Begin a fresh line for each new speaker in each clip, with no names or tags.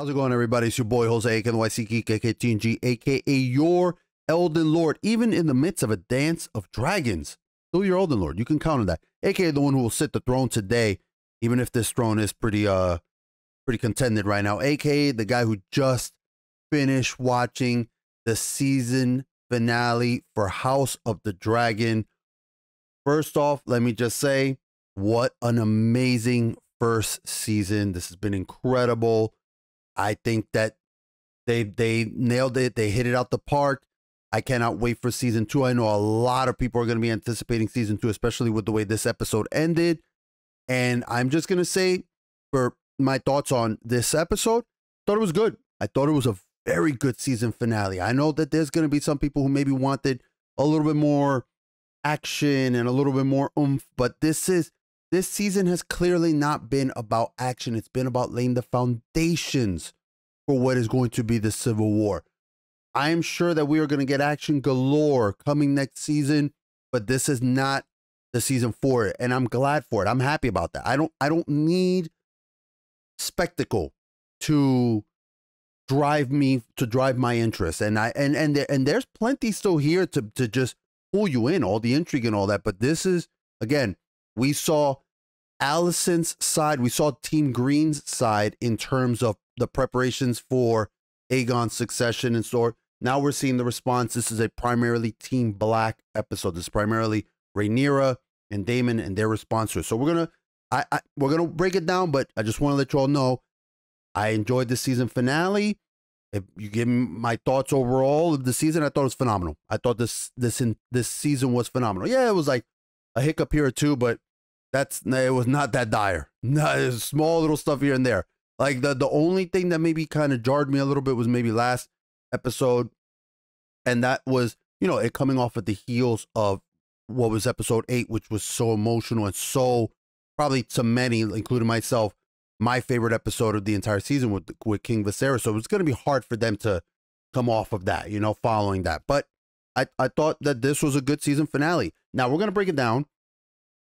How's it going, everybody? It's your boy Jose, aka YC Geek, aka TNG, aka your Elden Lord. Even in the midst of a dance of dragons, still your Elden Lord. You can count on that. Aka the one who will sit the throne today, even if this throne is pretty contended right now. Aka the guy who just finished watching the season finale for House of the Dragon. First off, let me just say, what an amazing first season. This has been incredible. I think that they nailed it. They hit it out the park. I cannot wait for season 2. I know a lot of people are going to be anticipating season 2, especially with the way this episode ended. And I'm just going to say, for my thoughts on this episode, I thought it was good. I thought it was a very good season finale. I know that there's going to be some people who maybe wanted a little bit more action and a little bit more oomph, but this season has clearly not been about action. It's been about laying the foundations for what is going to be the Civil War. I am sure that we are going to get action galore coming next season, but this is not the season for it, and I'm glad for it. I'm happy about that. I don't need spectacle to drive my interest, and there's plenty still here to just pull you in, all the intrigue and all that. But this is, again, we saw Alicent's side, we saw Team Green's side in terms of the preparations for Aegon's succession and so now we're seeing the response. This is a primarily Team Black episode. This is primarily Rhaenyra and Daemon and their response to it. So we're gonna break it down, but I just want to let you all know I enjoyed the season finale. If you give me my thoughts overall of the season, I thought it was phenomenal. I thought this season was phenomenal. Yeah, it was like a hiccup here or two, but it was not that dire. No, there's small little stuff here and there. Like the only thing that maybe kind of jarred me a little bit was maybe last episode, and that was, you know, it coming off at the heels of what was episode 8, which was so emotional and so, probably to many, including myself, my favorite episode of the entire season with King Viserys. So it was going to be hard for them to come off of that, you know, following that. But I thought that this was a good season finale. Now we're going to break it down.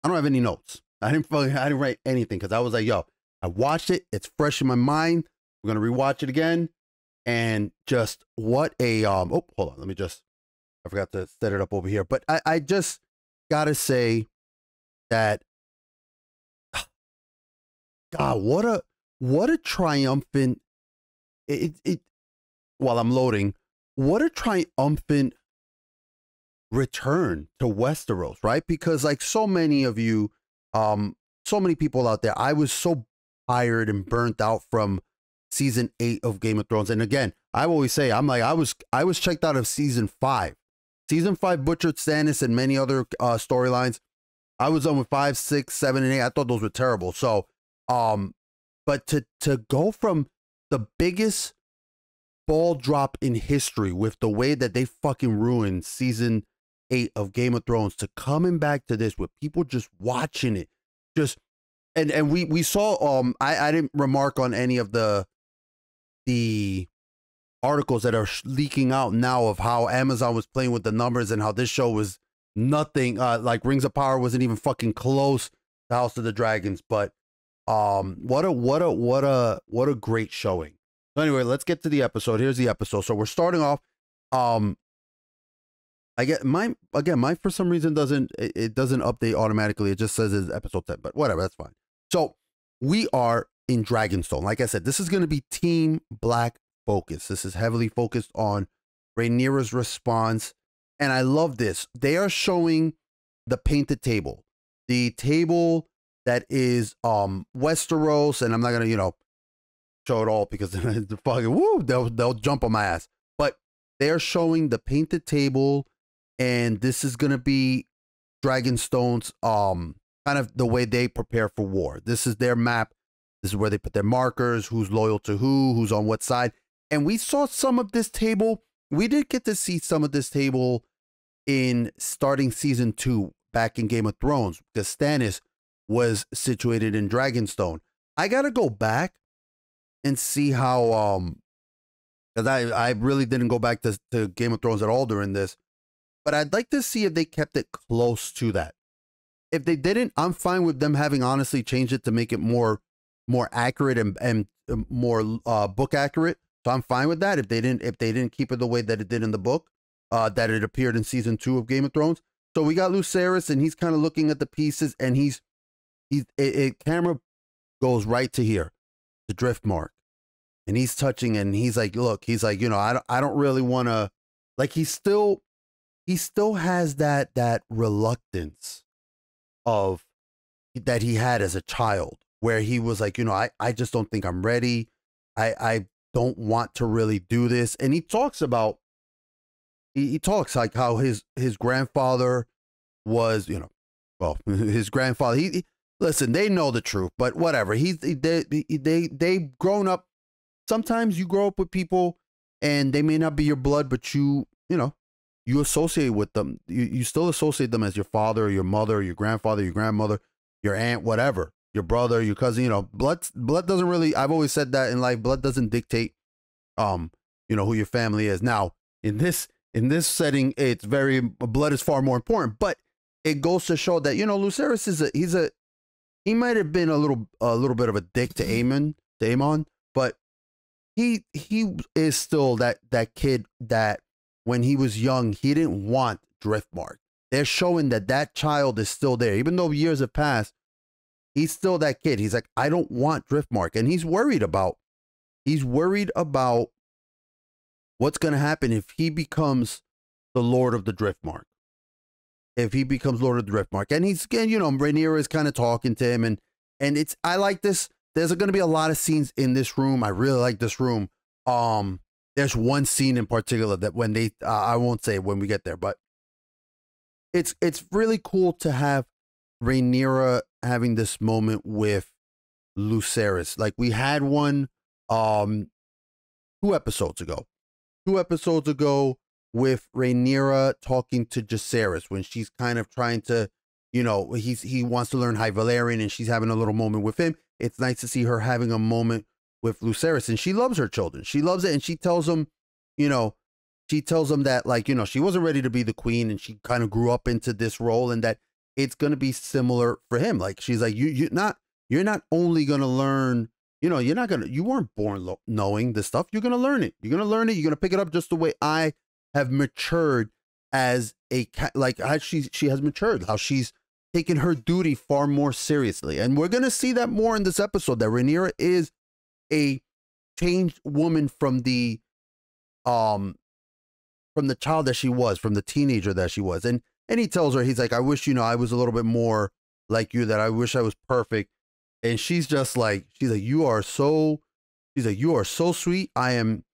I don't have any notes. I didn't write anything because I was like, yo, I watched it. It's fresh in my mind. We're going to rewatch it again. And just what a, oh, hold on. I forgot to set it up over here. But I just got to say that, God, what a triumphant, while I'm loading, what a triumphant return to Westeros, right? Because like so many of you, so many people out there, I was so tired and burnt out from season 8 of Game of Thrones. And again, I always say, I'm like, I was checked out of season 5. Season 5 butchered Stannis and many other storylines. I was on with 5, 6, 7, and 8. I thought those were terrible. So, but to go from the biggest ball drop in history with the way that they fucking ruined season 8 of Game of Thrones to coming back to this with people just watching it, just and we saw I didn't remark on any of the articles that are leaking out now of how Amazon was playing with the numbers and how this show was nothing, like Rings of Power wasn't even fucking close to House of the Dragons. But what a great showing. So anyway, let's get to the episode. Here's the episode. So we're starting off. I get mine for some reason doesn't update automatically. It just says it's episode 10, but whatever, that's fine. So we are in Dragonstone. Like I said, this is going to be Team Black focus. This is heavily focused on Rhaenyra's response. And I love this. They are showing the painted table. The table that is Westeros, and I'm not going to, show it all because the fucking woo, they'll jump on my ass. But they're showing the painted table, and this is going to be Dragonstone's kind of the way they prepare for war. This is their map. This is where they put their markers, who's loyal to who's on what side. And we saw some of this table. We did get to see some of this table in starting season 2 back in Game of Thrones because Stannis was situated in Dragonstone. I got to go back and see how, because I really didn't go back to Game of Thrones at all during this, but I'd like to see if they kept it close to that. If they didn't, I'm fine with them having honestly changed it to make it more more accurate and more book accurate. So I'm fine with that if they didn't keep it the way that it did in the book, that it appeared in season 2 of Game of Thrones. So we got Lucerys, and he's kind of looking at the pieces, and camera goes right to here, the Driftmark, and he's touching, and he's like, look, he's like, you know, I don't really want to, like, he still has that reluctance of that he had as a child, where he was like, you know, I just don't think I'm ready. I don't want to really do this. And he talks about, he talks like how his grandfather was, you know, well, his grandfather, listen, they know the truth, but whatever. They grown up. Sometimes you grow up with people and they may not be your blood, but you know, you associate with them. You still associate them as your father, or your mother, or your grandfather, your grandmother, your aunt, whatever, your brother, your cousin. You know, blood doesn't really, I've always said that in life, blood doesn't dictate, you know, who your family is. Now, in this setting, it's blood is far more important, but it goes to show that, you know, Lucerys he might have been a little bit of a dick to Aemon, but he is still that kid that when he was young, he didn't want Driftmark. They're showing that child is still there. Even though years have passed, he's still that kid. He's like, I don't want Driftmark. And he's worried about what's going to happen if he becomes the Lord of the Driftmark. If he becomes Lord of the Driftmark. And you know, Rhaenyra is kind of talking to him, and I like this. There's going to be a lot of scenes in this room. I really like this room. There's one scene in particular that when they, I won't say when we get there, but it's really cool to have Rhaenyra having this moment with Lucerys. Like we had one, 2 episodes ago. 2 episodes ago with Rhaenyra talking to Jacaerys when she's kind of trying to, you know, he wants to learn High Valyrian, and she's having a little moment with him. It's nice to see her having a moment with Lucerys, and she loves her children. She loves it, and she tells him, you know, that, like, you know, she wasn't ready to be the queen, and she kind of grew up into this role, and that it's going to be similar for him. Like, she's like, you're not only going to learn, you know, you weren't born knowing this stuff. You're going to learn it. You're going to learn it. You're going to pick it up just the way I have matured as like how she has matured, how she's taken her duty far more seriously. And we're going to see that more in this episode, that Rhaenyra is a changed woman from the child that she was, from the teenager that she was. And he tells her, he's like, I wish, you know, I was a little bit more like you, that I wish I was perfect. And she's like, you are so sweet. I am,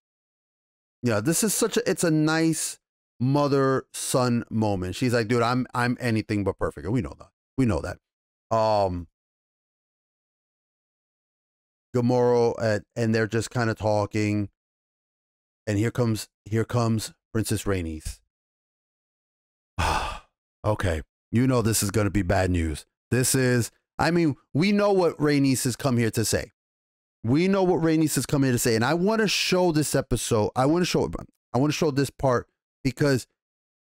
yeah, this is it's a nice mother-son moment. She's like, dude, I'm anything but perfect. And we know that. Gamora, and they're just kind of talking. And here comes Princess Rhaenys. Okay. You know, this is going to be bad news. I mean, we know what Rhaenys has come here to say. And I want to show this episode. I want to show this part, because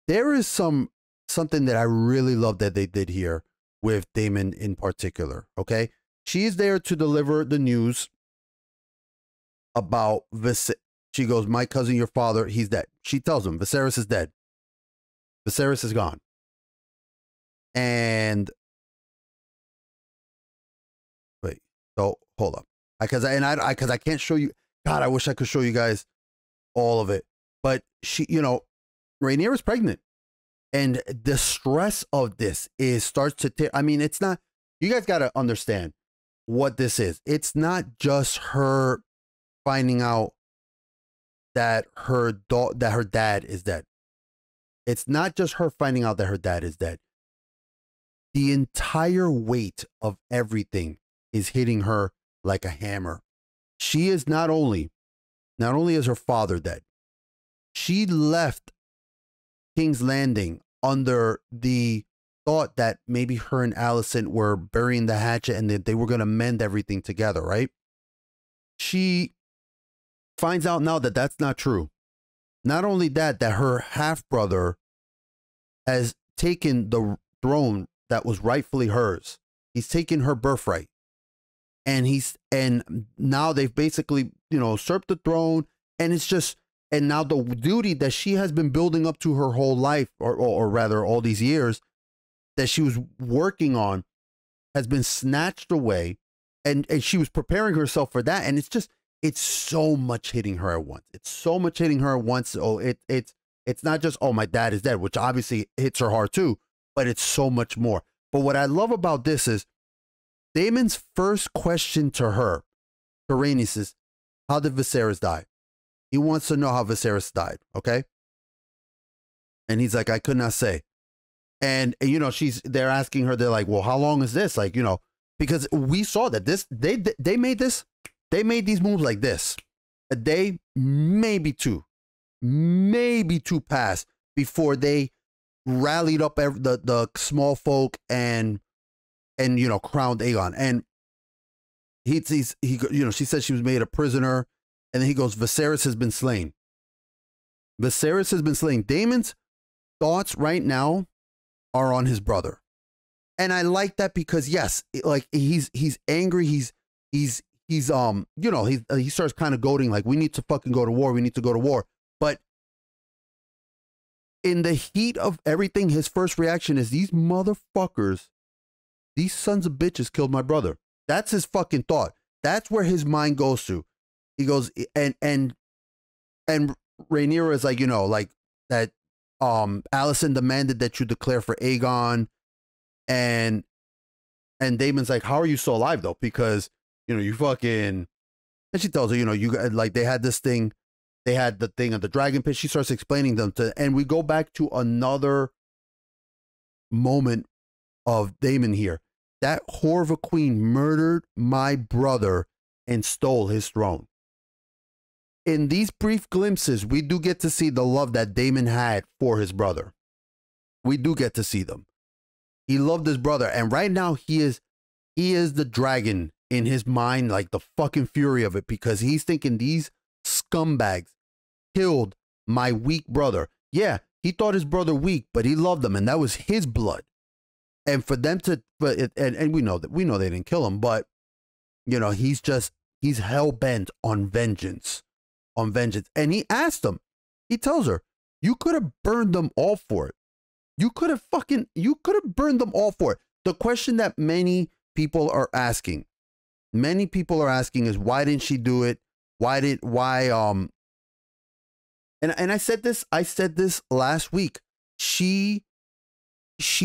there is something that I really love that they did here with Daemon in particular. Okay. She is there to deliver the news about She goes, my cousin, your father, he's dead. She tells him Viserys is dead. Viserys is gone. And wait, so hold up. Because I can't show you. God, I wish I could show you guys all of it. But she, you know, Rhaenyra is pregnant, and the stress of this starts to tear. I mean, it's not. You guys got to understand what this is. It's not just her finding out that her dad is dead. It's not just her finding out that her dad is dead. The entire weight of everything is hitting her like a hammer. She is not only is her father dead, she left King's Landing under the thought that maybe her and Alicent were burying the hatchet and that they were going to mend everything together, right? She finds out now that that's not true. Not only that her half-brother has taken the throne that was rightfully hers. He's taken her birthright. and now they've basically, you know, usurped the throne, and it's just, and now the duty that she has been building up to her whole life, or rather all these years that she was working on, has been snatched away, and she was preparing herself for that, and it's so much hitting her at once. It's so much hitting her at once. Oh, it's not just, oh, my dad is dead, which obviously hits her hard too, but it's so much more. But what I love about this is Daemon's first question to her, to Rhaenys, is, how did Viserys die? He wants to know how Viserys died, okay? And he's like, I could not say. And you know, they're asking her, they're like, well, how long is this? Like, you know, because we saw that they made these moves like this. A day, maybe two passed before they rallied up the small folk and you know, crowned Aegon. And he you know, she said she was made a prisoner, and then he goes, Viserys has been slain. Viserys has been slain. Daemon's thoughts right now are on his brother. And I like that because, yes, like he's angry, he's you know, he starts kind of goading, like, we need to fucking go to war, we need to go to war. But in the heat of everything, his first reaction is, these motherfuckers, these sons of bitches killed my brother. That's his fucking thought. That's where his mind goes to. He goes, and Rhaenyra is like, you know, like that Alicent demanded that you declare for Aegon, and Daemon's like, how are you still alive though? Because, you know, you fucking, and she tells her, you know, you like, they had this thing, they had the thing of the dragon pit. She starts explaining them to, and we go back to another moment of Daemon here. That whore of a queen murdered my brother and stole his throne. In these brief glimpses, we do get to see the love that Daemon had for his brother. We do get to see them. He loved his brother, and right now he is the dragon in his mind, like the fucking fury of it, because he's thinking these scumbags killed my weak brother. Yeah, he thought his brother weak, but he loved him, and that was his blood. And for them to, and we know they didn't kill him, but you know, he's hell bent on vengeance. And he asked them, he tells her, you could have burned them all for it. You could have burned them all for it. The question that many people are asking is, why didn't she do it? And I said this last week. She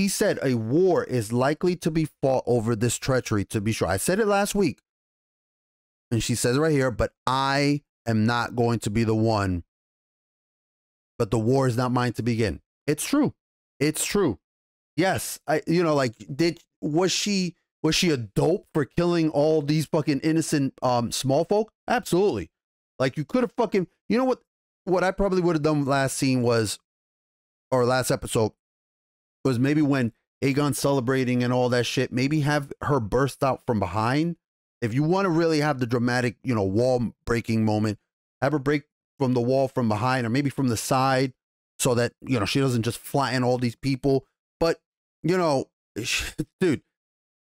said a war is likely to be fought over this treachery, to be sure. I said it last week. And she says it right here, but I am not going to be the one. But the war is not mine to begin. It's true. It's true. Yes. Was she a dope for killing all these fucking innocent small folk? Absolutely. Like, you could have fucking, you know what I probably would have done last episode was maybe when Aegon's celebrating and all that shit, maybe have her burst out from behind. If you want to really have the dramatic, you know, wall breaking moment, have her break from the wall from behind, or maybe from the side, so that, you know, she doesn't just flatten all these people. But, you know, dude,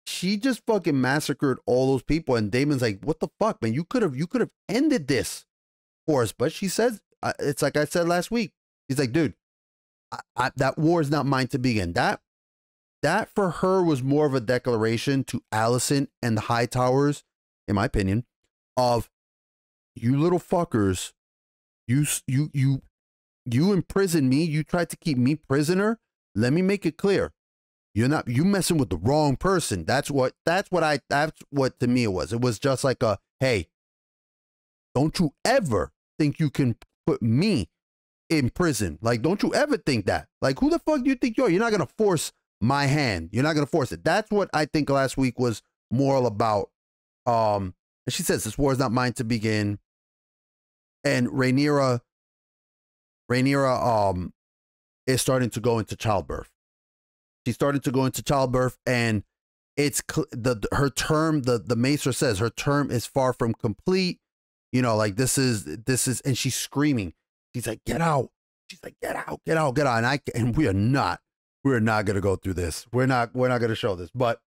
she just fucking massacred all those people. And Daemon's like, what the fuck, man? You could have ended this for us. But she says, it's like I said last week. He's like, dude, that war is not mine to begin. That for her was more of a declaration to Alicent and the Hightowers, in my opinion, of, you little fuckers, you imprisoned me. You tried to keep me prisoner. Let me make it clear. You messing with the wrong person. That's what to me it was. It was just like a, hey, don't you ever think you can put me in prison. Like, don't you ever think that. Like, who the fuck do you think you're? You're not going to force my hand. You're not going to force it. That's what I think last week was more all about. And she says, this war is not mine to begin. And Rhaenyra is starting to go into childbirth. She's starting to go into childbirth, and it's her term, the Maester says her term is far from complete. You know, like this is, and she's screaming. She's like, get out. She's like, get out. And we're not going to go through this. We're not going to show this. But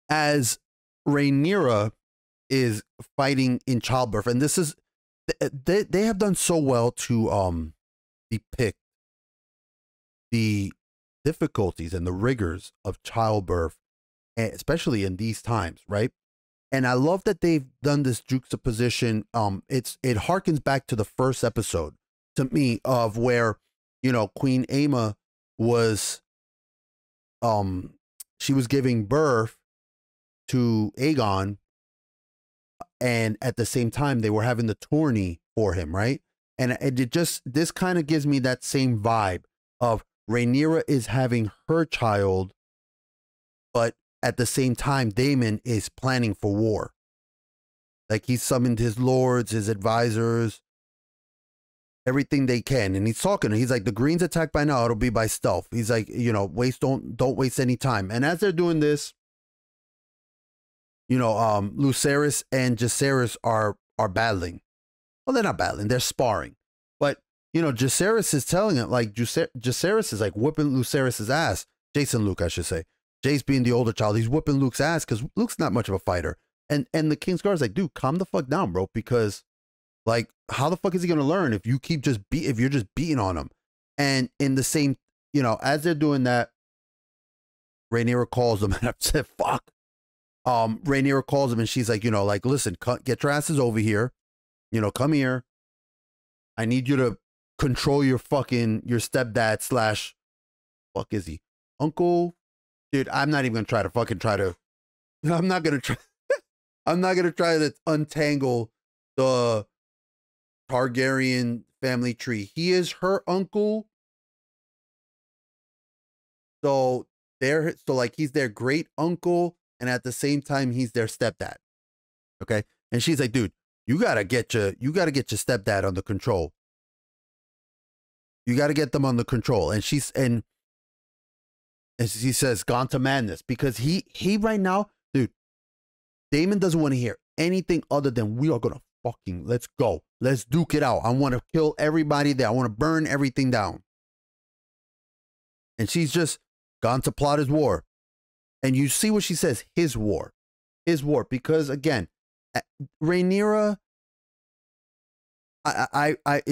as Rhaenyra is fighting in childbirth, and this is they have done so well to depict the difficulties and the rigors of childbirth, especially in these times, right? And I love that they've done this juxtaposition. It harkens back to the first episode to me of where, you know, Queen Aemma was she was giving birth to Aegon, and at the same time they were having the tourney for him, right? And it just, this kind of gives me that same vibe of Rhaenyra is having her child, but at the same time Daemon is planning for war. Like, he summoned his lords, his advisors, everything they can, and he's talking. He's like, the Greens attack by now, it'll be by stealth. He's like, you know, don't waste any time. And as they're doing this, you know, Lucerys and Jacaerys are battling. Well, they're not battling, they're sparring. But, you know, Jacaerys is telling it, like, Jacaerys is like whipping Lucerys's ass. Jason Luke, I should say. Jace being the older child, he's whipping Luke's ass because Luke's not much of a fighter. And the Kingsguard's like, dude, calm the fuck down, bro, because, like, how the fuck is he gonna learn if you keep if you're just beating on him? And in the same, you know, as they're doing that, Rhaenyra calls them, and I said, fuck. Rhaenyra calls him, and she's like, you know, like, listen, get your asses over here. You know, come here. I need you to control your stepdad slash, fuck is he? Uncle? Dude, I'm not even gonna I'm not gonna try. I'm not gonna try to untangle the Targaryen family tree. He is her uncle. So like, he's their great uncle, and at the same time he's their stepdad. Okay? And she's like, dude, you gotta get your stepdad under control. You gotta get them under control. And she says, gone to madness, because he right now, dude, Daemon doesn't want to hear anything other than, we are gonna fucking, let's go. Let's duke it out. I want to kill everybody there. I want to burn everything down. And she's just gone to plot his war. And you see what she says, his war. His war. Because again, Rhaenyra,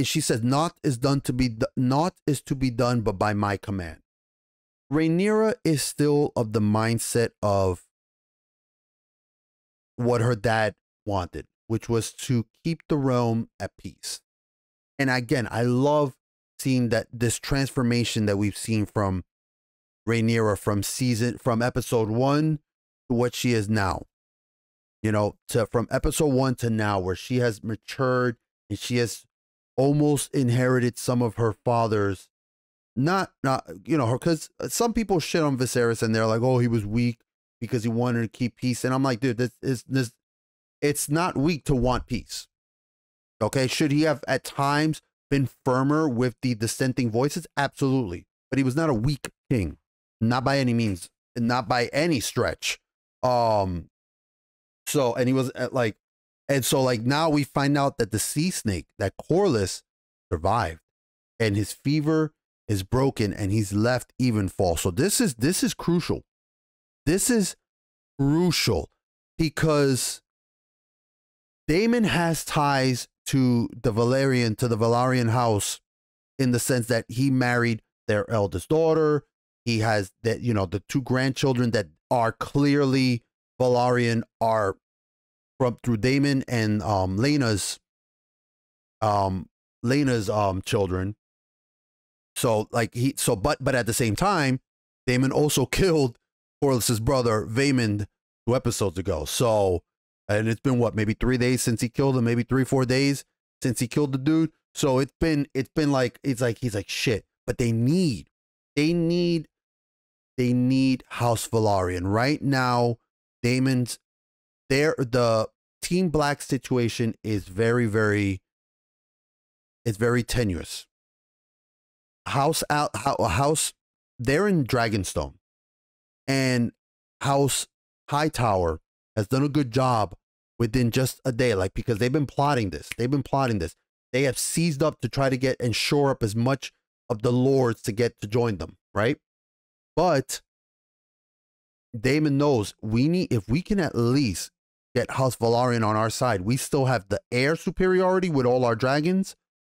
she says, naught is to be done but by my command. Rhaenyra is still of the mindset of what her dad wanted, which was to keep the realm at peace. And again, I love seeing that this transformation that we've seen from Rhaenyra from episode 1 to what she is now. You know, from episode 1 to now, where she has matured and she has almost inherited some of her father's, not you know, her, because some people shit on Viserys and they're like, oh, he was weak because he wanted to keep peace. And I'm like, dude, this it's not weak to want peace. Okay, should he have at times been firmer with the dissenting voices? Absolutely. But he was not a weak king. Not by any means. Not by any stretch. So, and he was like, and so like now we find out that the sea snake, that Corlys, survived. And his fever is broken and he's left Evenfall. So this is crucial. This is crucial because Daemon has ties to the Velaryon house, in the sense that he married their eldest daughter. He has that, you know, the 2 grandchildren that are clearly Velaryon are through Daemon and Laena's children. So like but at the same time, Daemon also killed Corlys's brother Vaemond 2 episodes ago. So, and it's been what, maybe 3 days since he killed him, maybe 3-4 days since he killed the dude. So it's been like, he's like shit. But they need House Velaryon right now. The Team Black situation is very tenuous. House, they're in Dragonstone, and House Hightower has done a good job within just a day, like, because they've been plotting this. They have seized up to try to get and shore up as much of the lords to get to join them, right? But Daemon knows if we can at least get House Velaryon on our side, we still have the air superiority with all our dragons,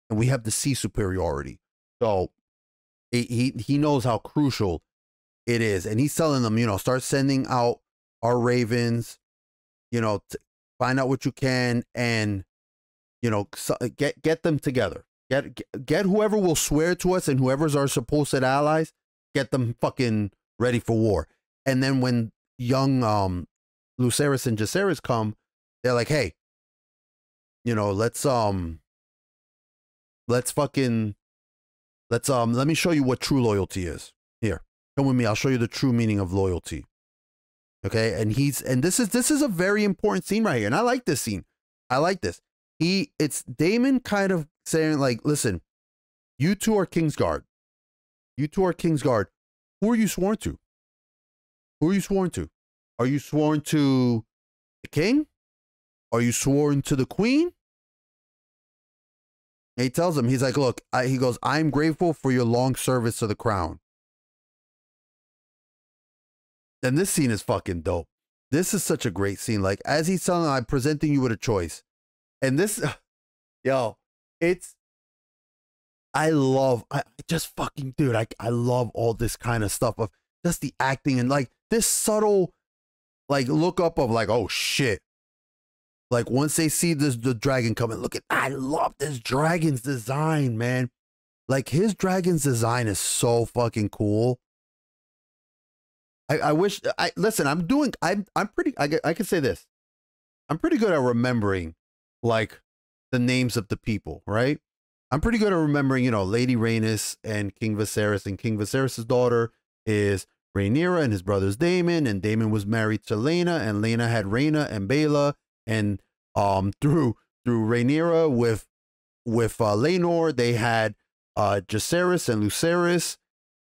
and we have the sea superiority. So he knows how crucial it is, and he's telling them, start sending out our ravens, find out what you can, and get them together. Get whoever will swear to us and whoever's our supposed allies, get them fucking ready for war. And then when young Lucerys and Jacaerys come, they're like, hey, let me show you what true loyalty is. Here, come with me. I'll show you the true meaning of loyalty. Okay. And this is a very important scene right here. And I like this scene. I like this. It's Daemon kind of saying, like, listen, you two are Kingsguard. You two are Kingsguard. Who are you sworn to? Who are you sworn to? Are you sworn to the king? Are you sworn to the queen? And he tells him, he's like, look, he goes, I'm grateful for your long service to the crown. And this scene is fucking dope. This is such a great scene. Like, as he's telling him, I'm presenting you with a choice. And this, yo, I love all this kind of stuff of just the acting and like this subtle, like, look up of like, oh shit. Like, once they see the dragon coming, I love this dragon's design, man. Like, his dragon's design is so fucking cool. I wish, listen, I can say this. I'm pretty good at remembering, like, the names of the people, right? I'm pretty good at remembering, Lady Rhaenys and King Viserys, and King Viserys' daughter is Rhaenyra, and his brother's Daemon, and Daemon was married to Laena, and Laena had Rhaena and Baela, and through Rhaenyra with Laenor, they had Jacaerys and Lucerys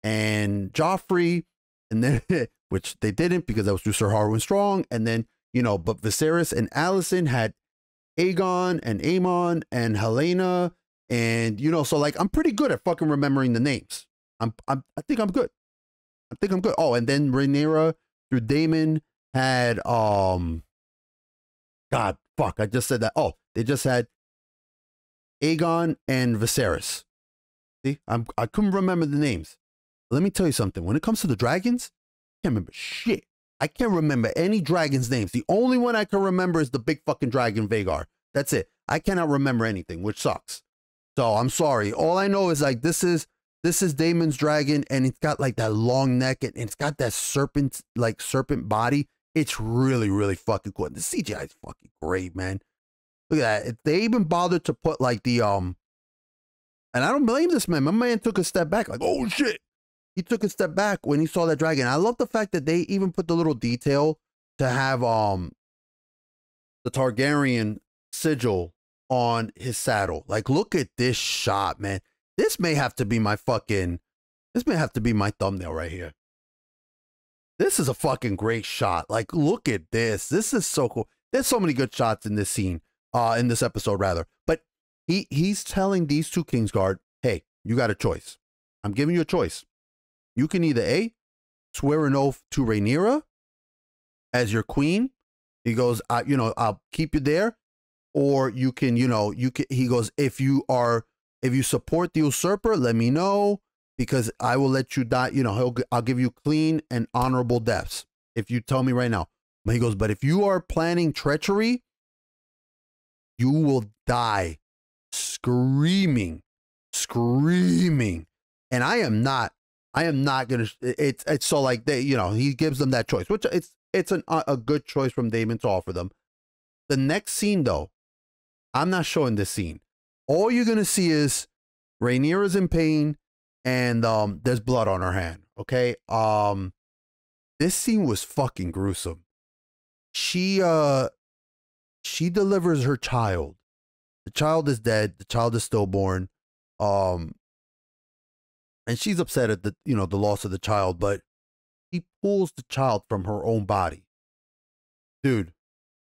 and Joffrey, and then which they didn't because that was through Sir Harwin Strong, and then but Viserys and Alicent had Aegon and Aemon and Helena, and so like I'm pretty good at fucking remembering the names. I think I'm good. Oh, and then Rhaenyra through Daemon had God, fuck, I just said that. Oh, they just had Aegon and Viserys. See, I couldn't remember the names. Let me tell you something. When it comes to the dragons, I can't remember shit. I can't remember any dragon's names. The only one I can remember is the big fucking dragon Vhagar. That's it. I cannot remember anything, which sucks. So I'm sorry. All I know is like this is Daemon's dragon, and it's got like that long neck, and it's got that serpent body. It's really, really fucking cool. The CGI is fucking great, man. Look at that. If they even bothered to put like the and I don't blame this man. My man took a step back, like, oh shit. He took a step back when he saw that dragon. I love the fact that they even put the little detail to have the Targaryen sigil on his saddle. Like, look at this shot, man. This may have to be my thumbnail right here. This is a fucking great shot. Like, look at this. This is so cool. There's so many good shots in this scene, in this episode rather. But he's telling these two Kingsguard, hey, you got a choice. I'm giving you a choice. You can either A, swear an oath to Rhaenyra as your queen. He goes, I'll keep you there. Or you can, he goes, if you support the usurper, let me know, because I will let you die. I'll give you clean and honorable deaths if you tell me right now. But he goes, but if you are planning treachery, you will die screaming. And I am not going to, it's so like they, he gives them that choice, which it's a good choice from Daemon to offer them. The next scene though, I'm not showing this scene. All you're going to see is Rhaenyra's in pain and there's blood on her hand. Okay. This scene was fucking gruesome. She delivers her child. The child is dead. The child is stillborn. And she's upset at the loss of the child, but he pulls the child from her own body. Dude,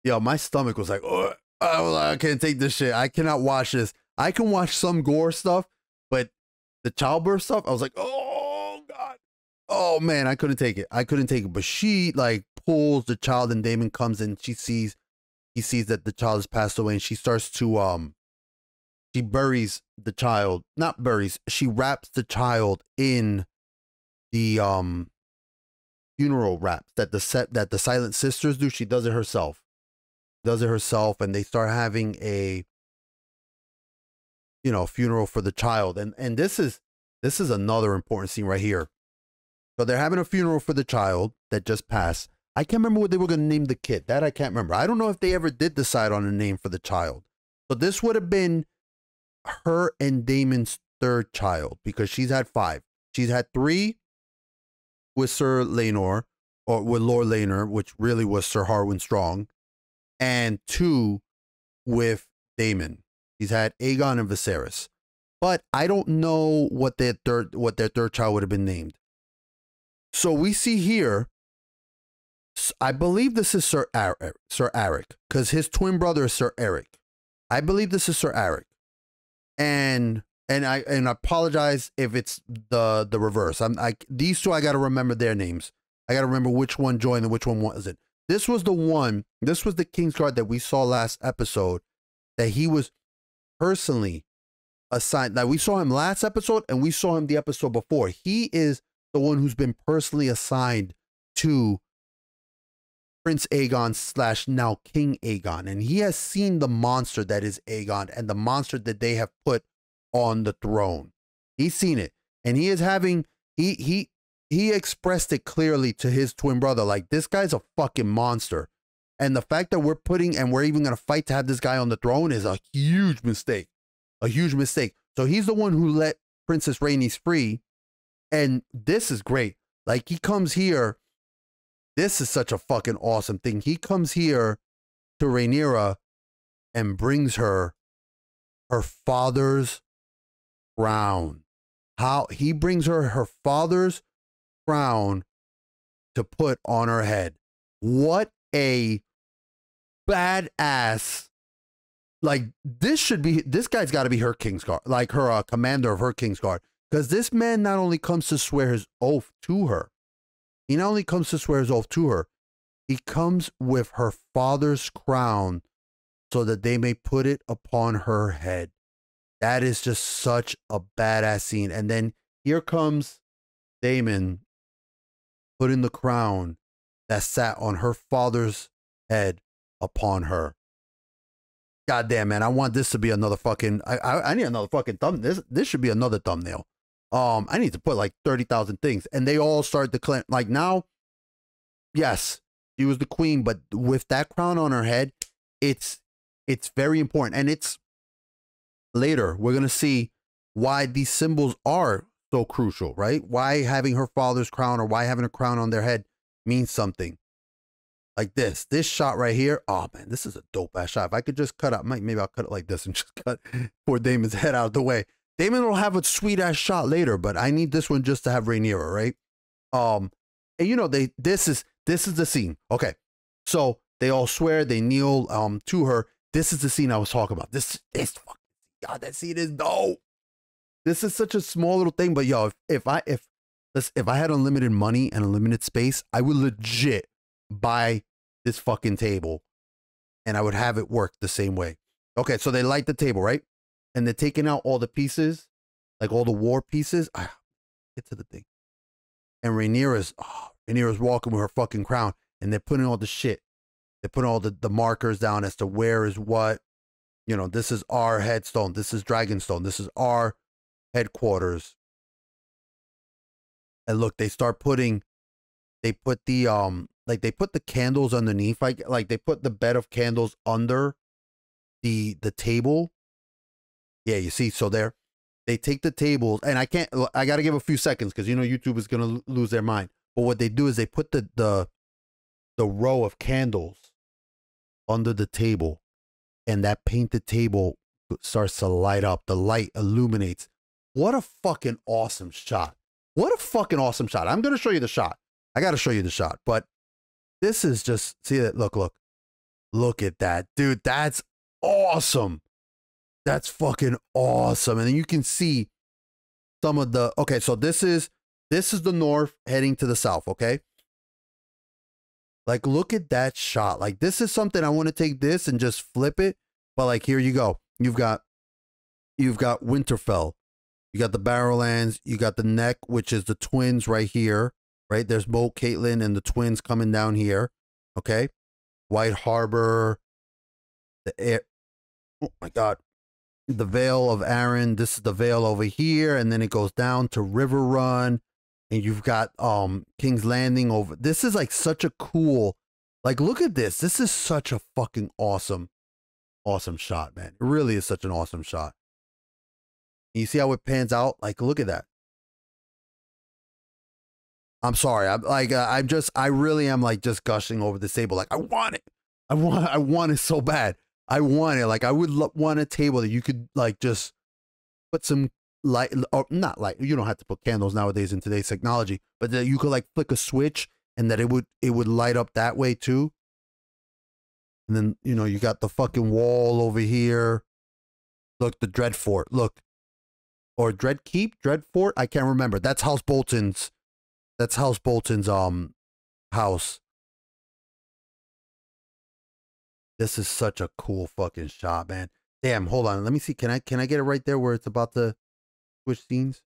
my stomach was like, oh, I can't take this shit. I cannot watch this. I can watch some gore stuff, but the childbirth stuff, I was like, oh God. oh man, I couldn't take it. I couldn't take it. But she like pulls the child, and Daemon comes in. He sees that the child has passed away, and she starts to she buries the child. Not buries. She wraps the child in the funeral wraps that the Silent Sisters do. She does it herself. And they start having a funeral for the child. And this is another important scene right here. So they're having a funeral for the child that just passed. I can't remember what they were going to name the kid. That I can't remember. I don't know if they ever did decide on a name for the child. So this would have been her and Daemon's third child, because she's had 5. She's had 3 with Sir Laenor, or with Lord Laenor, which really was Sir Harwin Strong, and 2 with Daemon. He's had Aegon and Viserys. But I don't know what their third child would have been named. So we see here, I believe this is Sir Arryk, because his twin brother is Sir Eric. I believe this is Sir Arryk. And I apologize if it's the reverse. These two, I got to remember their names. I got to remember which one joined and which one wasn't. This was the Kingsguard that we saw last episode, that he was personally assigned. Now, we saw him last episode and we saw him the episode before. He is the one who's been personally assigned to Prince Aegon / now King Aegon. And he has seen the monster that is Aegon and the monster that they have put on the throne. He's seen it. And he is having, he expressed it clearly to his twin brother, like, this guy's a fucking monster. And the fact that we're even going to fight to have this guy on the throne is a huge mistake. A huge mistake. So he's the one who let Princess Rhaenys free. And this is great. Like, he comes here. This is such a fucking awesome thing. He comes here to Rhaenyra and brings her father's crown. How he brings her father's crown to put on her head. What a badass. Like, this guy's got to be her Kingsguard, like her commander of her Kingsguard, because this man not only comes to swear his oath to her, he comes with her father's crown so that they may put it upon her head. That is just such a badass scene. And then here comes Daemon putting the crown that sat on her father's head upon her. God damn, man. I want this to be another fucking, I need another fucking thumbnail. This should be another thumbnail. I need to put like 30,000 things. And they all start declaring, like, now, yes, she was the queen, but with that crown on her head, it's very important. And it's later, we're going to see why these symbols are so crucial, right? Why having her father's crown, or why having a crown on their head means something. Like this shot right here. Oh man, this is a dope ass shot. If I could just cut out, maybe I'll cut it like this and just cut poor Daemon's head out of the way. Daemon will have a sweet ass shot later, but I need this one just to have Rhaenyra, right? And you know, this is the scene. Okay. So they all swear, they kneel to her. This is the scene I was talking about. This fucking, God, that scene is dope. This is such a small little thing, but yo, if I had unlimited money and unlimited space, I would legit buy this fucking table and I would have it work the same way. Okay, so they light the table, right? And they're taking out all the pieces, like all the war pieces. Get to the thing. And Rhaenyra's walking with her fucking crown, and they're putting all the shit. They're putting all the markers down as to where is what. You know, this is our headstone. This is Dragonstone. This is our headquarters. And look, they put the candles underneath, like they put the bed of candles under the table. Yeah, you see, so they take the tables, and I got to give a few seconds because, you know, YouTube is going to lose their mind. But what they do is they put the row of candles under the table, and that painted table starts to light up. The light illuminates. What a fucking awesome shot. What a fucking awesome shot. I'm going to show you the shot. I got to show you the shot, but this is just, see that? Look at that, dude. That's awesome. That's fucking awesome. And then you can see some of the, okay, so this is This is the north heading to the south, okay? Like, look at that shot. Like, this is something I want to take this and just flip it. But like, here you go. You've got Winterfell. You got the Barrowlands. You got the Neck, which is the twins right here, right? There's Moat, Caitlin, and the twins coming down here, okay? White Harbor, the air. Oh my God. The Vale of Arryn. This is the Vale over here. And then it goes down to River Run. And you've got King's Landing over. This is like such a cool, like, look at this. This is such a fucking awesome shot, man. It really is such an awesome shot. You see how it pans out? Like, look at that. I'm sorry. I'm like, I really am like just gushing over this table. Like, I want it. I want it so bad. I want it. Like, I would want a table that you could like just put some light, or not light. You don't have to put candles nowadays in today's technology, but that you could like flick a switch and that it would light up that way too. And then, you know, you got the fucking wall over here. Look, the Dreadfort. Look. Or Dreadkeep? Dreadfort? I can't remember. That's House Bolton's. That's House Bolton's house. This is such a cool fucking shot, man. Damn, hold on. Let me see. Can I get it right there where it's about to switch scenes?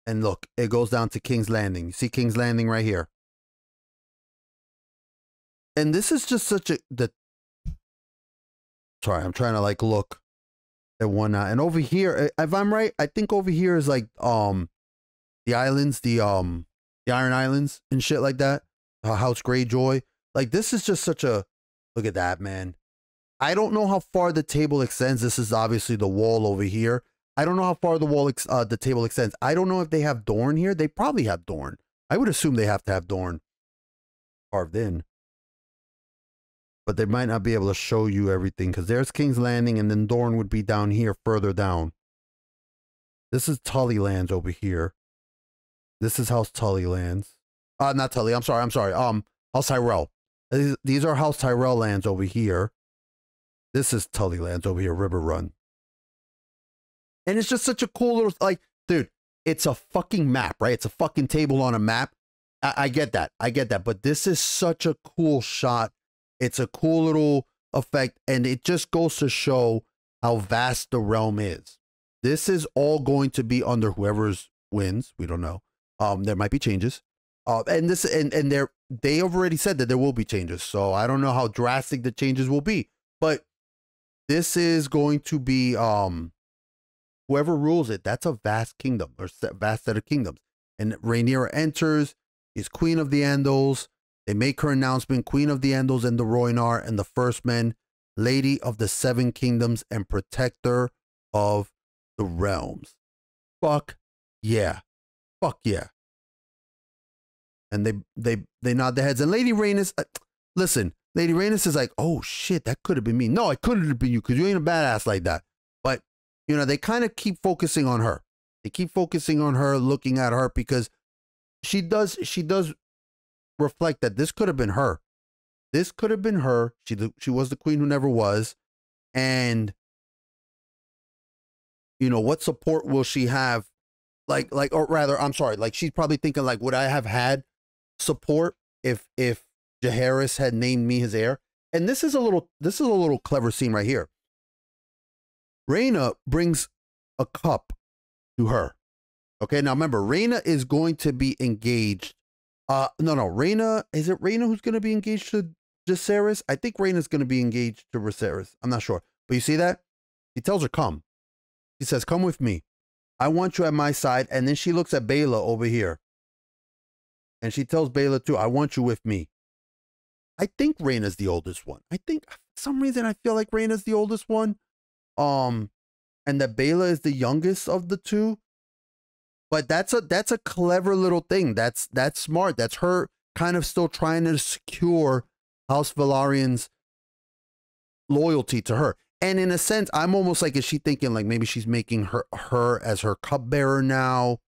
And look, it goes down to King's Landing. You see King's Landing right here. And this is just such a sorry, I'm trying to like look at one now. And over here, if I'm right, I think over here is like the islands, the Iron Islands and shit like that. House Greyjoy. Like, this is just such a, look at that, man. I don't know how far the table extends. This is obviously the wall over here. I don't know how far the table extends. I don't know if they have Dorne here. They probably have Dorne. I would assume they have to have Dorne carved in. But they might not be able to show you everything because there's King's Landing and then Dorne would be down here further down. This is Tully Lands over here. This is House Tully Lands. Not Tully. I'm sorry. House Tyrell. These are House Tyrell lands over here. This is Tully Lands over here, River Run. And it's just such a cool little, like, dude, it's a fucking map, right? It's a fucking table on a map. I get that. I get that. But this is such a cool shot. It's a cool little effect. And it just goes to show how vast the realm is. This is all going to be under whoever's wins. We don't know. There might be changes. And they have already said that there will be changes. So I don't know how drastic the changes will be. But this is going to be whoever rules it. That's a vast kingdom or vast set of kingdoms. And Rhaenyra enters, is Queen of the Andals. They make her announcement, Queen of the Andals and the Rhoynar and the First Men, Lady of the Seven Kingdoms and Protector of the Realms. Fuck yeah. Fuck yeah. And they nod their heads. And Lady Rhaenys, listen, Lady Rhaenys is like, oh shit, that could have been me. No, it couldn't have been you because you ain't a badass like that. But, you know, they kind of keep focusing on her. They keep focusing on her, looking at her because she does reflect that this could have been her. This could have been her. She was the queen who never was. And, you know, what support will she have? Or rather, I'm sorry, like she's probably thinking like, would I have had support if Jaehaerys had named me his heir? And this is a little clever scene right here. Rhaena brings a cup to her. Okay, now remember, Rhaena is going to be engaged. Rhaena, is it Rhaena who's going to be engaged to Jaehaerys? I think Rhaena's going to be engaged to Viserys. I'm not sure. But you see that? He tells her, come. He says, come with me. I want you at my side. And then she looks at Baela over here. And she tells Baela too, I want you with me. I think Rhaena's the oldest one. I think for some reason I feel like Rhaena's the oldest one. And that Baela is the youngest of the two. But that's a clever little thing. That's smart. That's her kind of still trying to secure House Velarion's loyalty to her. And in a sense, I'm almost like, is she thinking like maybe she's making her as her cupbearer now?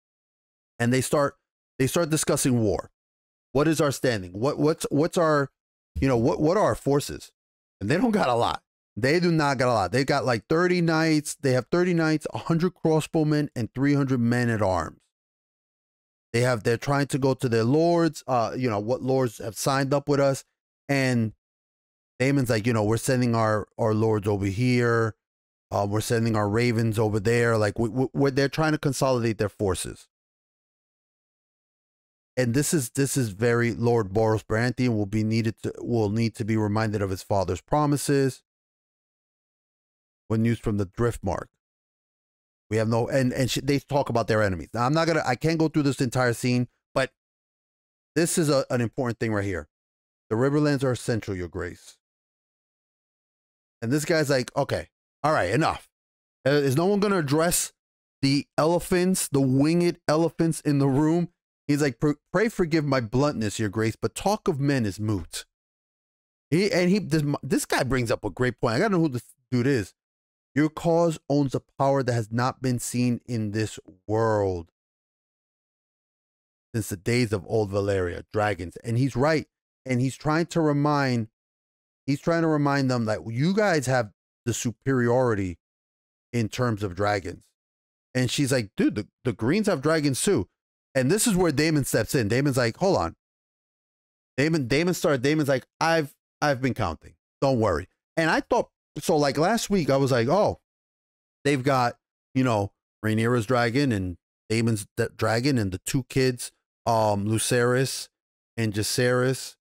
And they start discussing war. What is our standing? What's our, you know, what are our forces? And they don't got a lot. They do not got a lot. They got like 30 knights. They have 30 knights, 100 crossbowmen, and 300 men at arms. They're trying to go to their lords, you know, what lords have signed up with us. And Daemon's like, you know, we're sending our lords over here. We're sending our ravens over there. Like they're trying to consolidate their forces. And this is very Lord Boros Baratheon will need to be reminded of his father's promises. When news from the Driftmark. We have no, they talk about their enemies. Now I can't go through this entire scene, but this is an important thing right here. The Riverlands are essential, Your Grace. And this guy's like, okay, all right, enough. Is no one going to address the elephants, the winged elephants in the room? He's like, pray forgive my bluntness, Your Grace, but talk of men is moot. This guy brings up a great point. I gotta know who this dude is. Your cause owns a power that has not been seen in this world since the days of old Valyria, dragons. And he's right. And he's trying to remind them that you guys have the superiority in terms of dragons. And she's like, dude, the Greens have dragons too. And this is where Daemon steps in. Daemon's like, hold on. Daemon's like, I've been counting. Don't worry. And I thought, so like last week, I was like, oh, they've got, you know, Rhaenyra's dragon and Daemon's dragon and the two kids, Lucerys and Jacaerys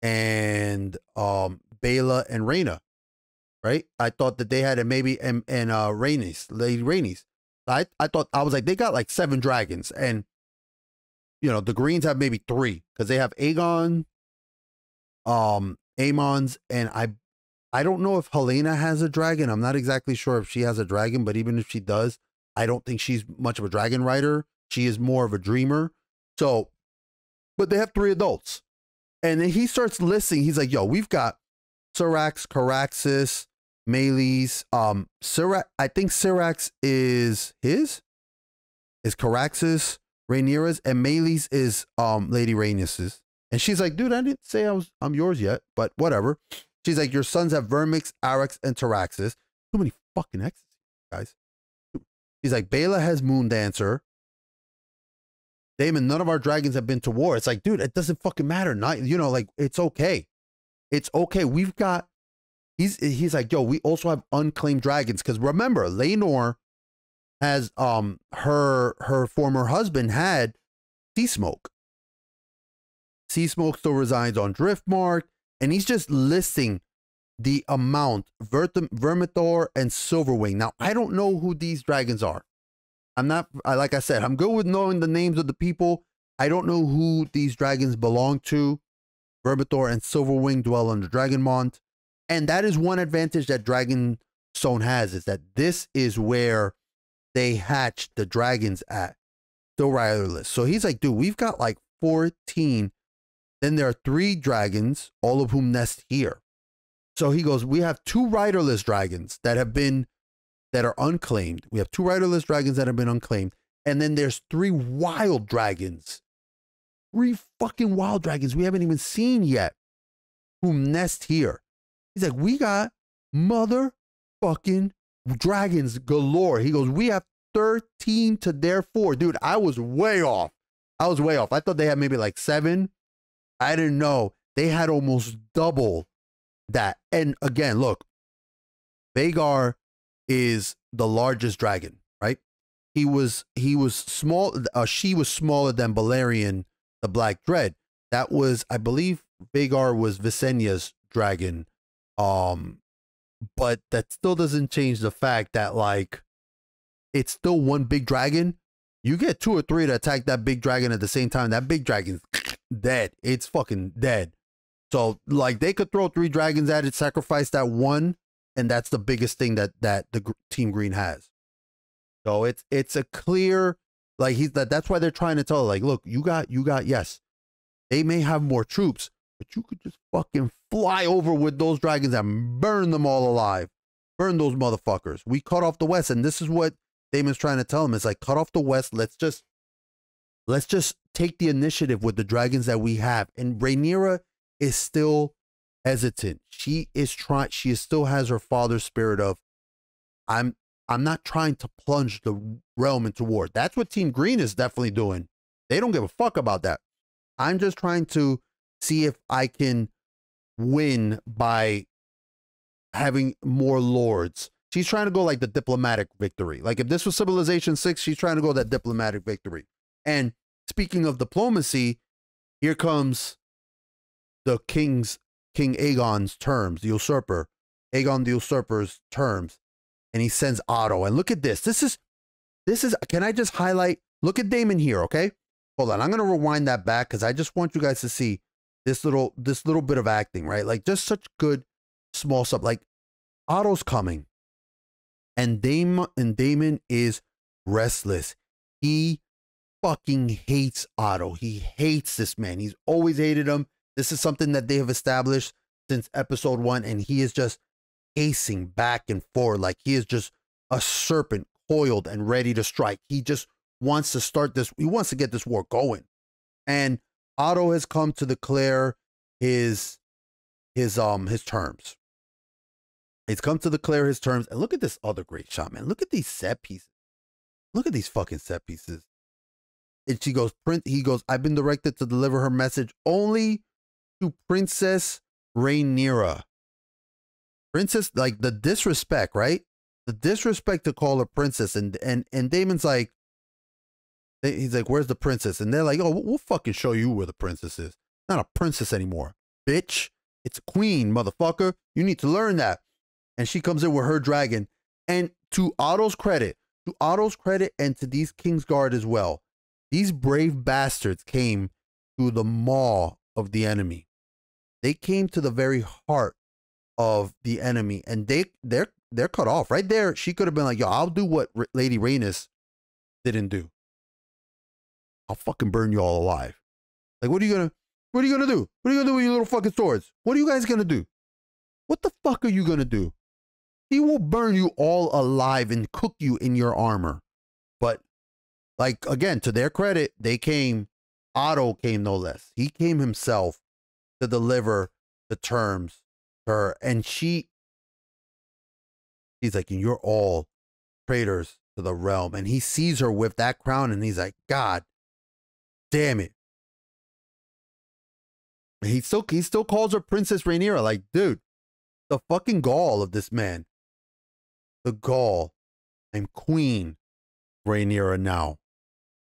and Baela and Rhaena, right? I thought that they had it maybe and Lady Rhaenys. I thought, I was like, they got like 7 dragons. And, you know, the Greens have maybe 3 because they have Aegon, Aemond's, and I don't know if Helena has a dragon. I'm not exactly sure if she has a dragon, but even if she does, I don't think she's much of a dragon rider. She is more of a dreamer. So, but they have 3 adults. And then he starts listing. He's like, yo, we've got Syrax, Caraxes, Meleys. I think Syrax is his? Is Caraxes Rhaenyra's? And Meleys is Lady Rhaenys's. And she's like, dude, I didn't say I'm yours yet, but whatever. She's like, your sons have Vermix, Arrax, and Taraxis. Too many fucking X's, guys. She's like, Baela has Moondancer. Daemon, none of our dragons have been to war. It's like, dude, it doesn't fucking matter. Not, you know, like, it's okay. It's okay. We've got, he's like, yo, we also have unclaimed dragons. Because remember, Laenor has, her former husband had Seasmoke. Seasmoke still resides on Driftmark. And he's just listing the amount, Vermithor and Silverwing. Now, I don't know who these dragons are. Like I said, I'm good with knowing the names of the people. I don't know who these dragons belong to. Vermithor and Silverwing dwell under Dragonmont. And that is one advantage that Dragonstone has, is that this is where they hatch the dragons at. Still riderless. So he's like, dude, we've got like 14. Then there are 3 dragons, all of whom nest here. So he goes, we have 2 riderless dragons that are unclaimed. We have 2 riderless dragons that have been unclaimed. And then there's 3 wild dragons. 3 fucking wild dragons we haven't even seen yet, who nest here. He's like, we got motherfucking dragons galore. He goes, we have 13 to their 4. Dude, I was way off. I thought they had maybe like 7. I didn't know. They had almost double that. And again, look, Vhagar is the largest dragon, right? He was small. She was smaller than Balerion, the Black Dread. That was, I believe, Vhagar was Visenya's dragon. But that still doesn't change the fact that, like, it's still one big dragon. You get 2 or 3 to attack that big dragon at the same time. That big dragon's dead. It's fucking dead. So, like, they could throw 3 dragons at it, sacrifice that one, and that's the biggest thing that the Team Green has. So it's a clear, like, that's why they're trying to tell, like, look, you got, yes, they may have more troops, but you could just fucking fly over with those dragons and burn them all alive. Burn those motherfuckers. We cut off the West, and this is what Daemon's trying to tell him. It's like, cut off the West. Let's just take the initiative with the dragons that we have. And Rhaenyra is still hesitant. She still has her father's spirit of, I'm not trying to plunge the realm into war. That's what Team Green is definitely doing. They don't give a fuck about that. I'm just trying to see if I can win by having more lords. She's trying to go like the diplomatic victory. Like if this was Civilization 6, she's trying to go that diplomatic victory. And speaking of diplomacy, here comes the King Aegon's terms, the usurper, Aegon the usurper's terms. And he sends Otto. And look at this. This is, can I just highlight, look at Daemon here, okay? Hold on, I'm gonna rewind that back because I just want you guys to see this little bit of acting, right? Like just such good small stuff. Like Otto's coming. And Daemon is restless. He fucking hates Otto. He hates this man. He's always hated him. This is something that they have established since episode 1, and he is just pacing back and forth like he is just a serpent coiled and ready to strike. He just wants to start this. He wants to get this war going. And Otto has come to declare his terms. He's come to declare his terms. And look at this other great shot, man. Look at these set pieces. Look at these fucking set pieces. And he goes, I've been directed to deliver her message only to Princess Rhaenyra. Princess, like the disrespect, right? The disrespect to call her princess. And Daemon's like, he's like, where's the princess? And they're like, oh, we'll fucking show you where the princess is. Not a princess anymore, bitch. It's a queen, motherfucker. You need to learn that. And she comes in with her dragon. And to Otto's credit, and to these Kingsguard as well, these brave bastards came to the maw of the enemy. They came to the very heart of the enemy, and they're cut off right there. She could have been like, yo, I'll do what Lady Rhaenys didn't do. I'll fucking burn you all alive. Like, what are you gonna do? What are you gonna do with your little fucking swords? What are you guys gonna do? What the fuck are you gonna do? He will burn you all alive and cook you in your armor. But like, again, to their credit, Otto came no less. He came himself to deliver the terms to her. And he's like, and you're all traitors to the realm. And he sees her with that crown and he's like, God damn it. He still calls her Princess Rhaenyra. Like, dude, the fucking gall of this man. The gall. I'm Queen Rhaenyra now.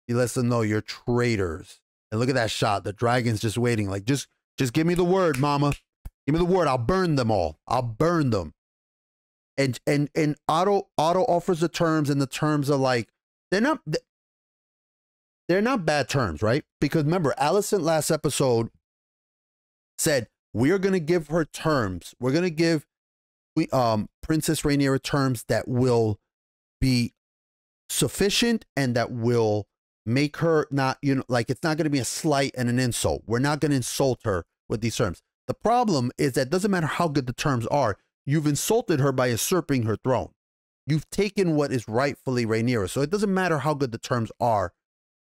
He lets them know you're traitors. And look at that shot. The dragon's just waiting. Like, just give me the word, mama. Give me the word. I'll burn them all. I'll burn them. And Otto offers the terms, and the terms are like, they're not bad terms, right? Because remember, Alicent last episode said, we're going to give her terms. We're going to give Princess Rhaenyra terms that will be sufficient and that will make her not, like, it's not going to be a slight and an insult. We're not going to insult her with these terms. The problem is that it doesn't matter how good the terms are. You've insulted her by usurping her throne. You've taken what is rightfully Rhaenyra. So it doesn't matter how good the terms are,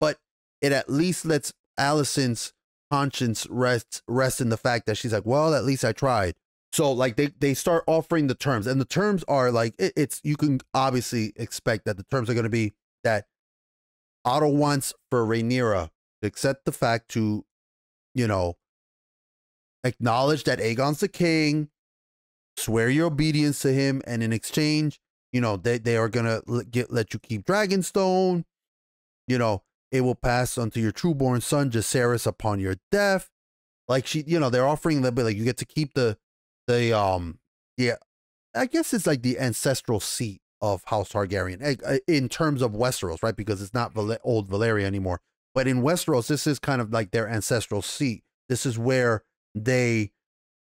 but it at least lets Alicent's conscience rest in the fact that she's like, well, at least I tried. So like they start offering the terms, and the terms are like, you can obviously expect that the terms are going to be that Otto wants for Rhaenyra to accept the fact to, acknowledge that Aegon's the king, swear your obedience to him, and in exchange, they are going to let you keep Dragonstone. It will pass onto your trueborn son, Jacaerys, upon your death. Like they're offering a little bit, like you get to keep I guess it's like the ancestral seat of House Targaryen in terms of Westeros, right? Because it's not old Valyria anymore. But in Westeros, this is kind of like their ancestral seat. This is where they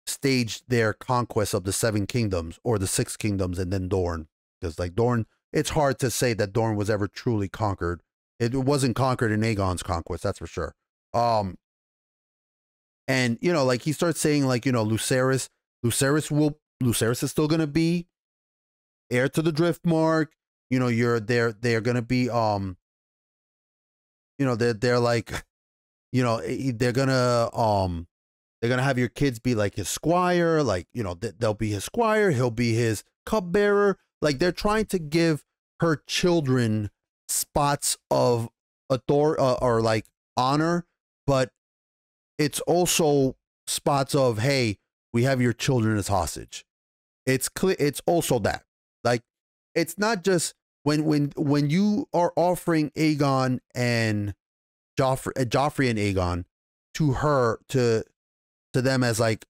staged their conquest of the 7 kingdoms or the 6 kingdoms and then Dorne. Because like Dorne, it's hard to say that Dorne was ever truly conquered. It wasn't conquered in Aegon's conquest, that's for sure. And like he starts saying like, Lucerys is still gonna be heir to the Driftmark. They're gonna be they're like, they're gonna have your kids be like his squire, like they'll be his squire, he'll be his cupbearer. Like they're trying to give her children spots of authority or like honor, but it's also spots of, hey, we have your children as hostage. It's clear. It's also that, like, it's not just when you are offering Aegon and Joffrey and Aegon to them as like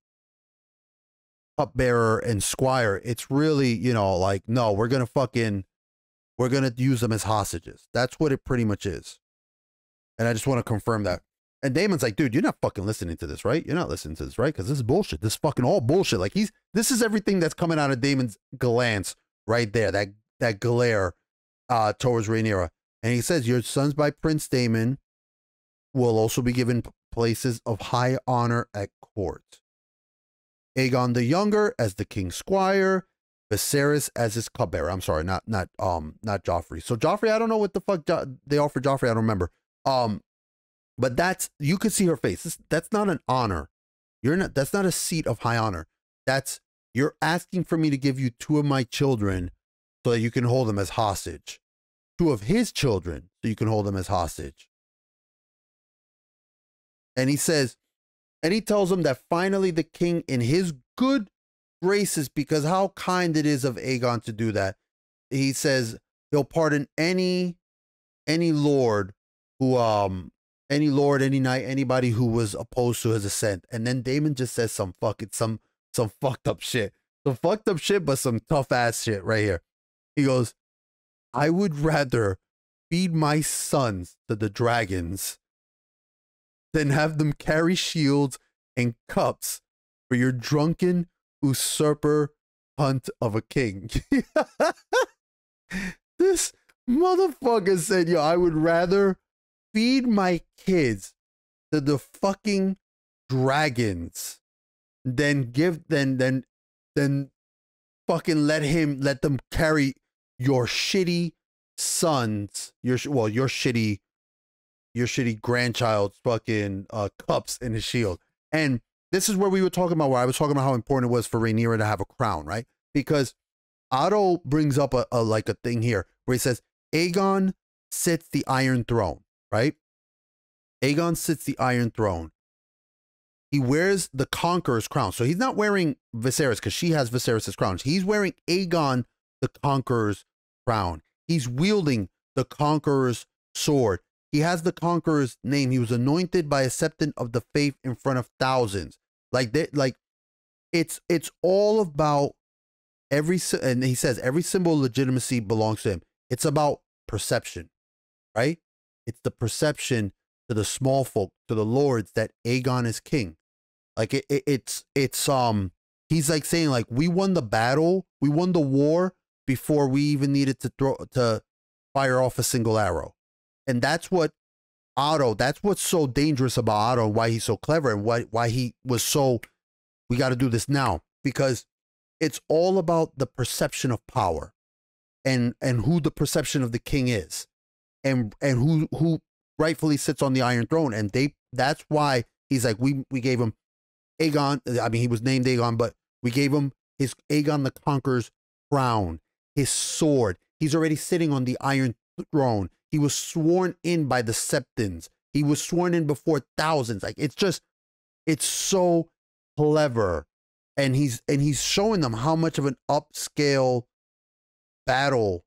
cupbearer and squire. It's really, you know, like, no, we're gonna use them as hostages. That's what it pretty much is. And I just want to confirm that. And Daemon's like, dude, you're not fucking listening to this, right? You're not listening to this, right? Because this is bullshit. This is fucking all bullshit. Like, this is everything that's coming out of Daemon's glance right there. That glare towards Rhaenyra. And he says, your sons by Prince Daemon will also be given places of high honor at court. Aegon the Younger as the king's squire, Viserys as his cupbearer. I'm sorry, not Joffrey. So Joffrey, I don't know what the fuck they offered Joffrey. I don't remember. But that's, you could see her face. That's not an honor. That's not a seat of high honor. You're asking for me to give you 2 of my children so that you can hold them as hostage. 2 of his children so you can hold them as hostage. And he says, and he tells him that finally the king, in his good graces, because how kind it is of Aegon to do that, he says he'll pardon any lord who any knight, anybody who was opposed to his ascent. And then Daemon just says some fucked up shit. Some fucked up shit, but some tough ass shit right here. He goes, I would rather feed my sons to the dragons than have them carry shields and cups for your drunken usurper hunt of a king. This motherfucker said, yo, I would rather feed my kids to the fucking dragons than fucking let them carry your shitty sons, your shitty grandchild's fucking cups in his shield. And this is where I was talking about how important it was for Rhaenyra to have a crown, right? Because Otto brings up a thing here where he says Aegon sits the Iron Throne, right? Aegon sits the Iron Throne. He wears the Conqueror's crown. So he's not wearing Viserys because she has Viserys' crown. He's wearing Aegon the Conqueror's crown. He's wielding the Conqueror's sword. He has the Conqueror's name. He was anointed by a septon of the faith in front of thousands. It's all about and he says every symbol of legitimacy belongs to him. It's about perception, right? It's the perception to the small folk, to the lords, that Aegon is king. Like he's like saying, like, we won the battle, we won the war before we even needed to fire off a single arrow. And that's what's so dangerous about Otto, and why he's so clever, and why he was so, we got to do this now, because it's all about the perception of power and who the perception of the king is, and who rightfully sits on the Iron Throne. And that's why he's like, we gave him Aegon. I mean, he was named Aegon, but we gave him his Aegon the Conqueror's crown, his sword. He's already sitting on the Iron Throne. He was sworn in by the Septons. He was sworn in before thousands. Like, it's so clever. And he's showing them how much of an uphill battle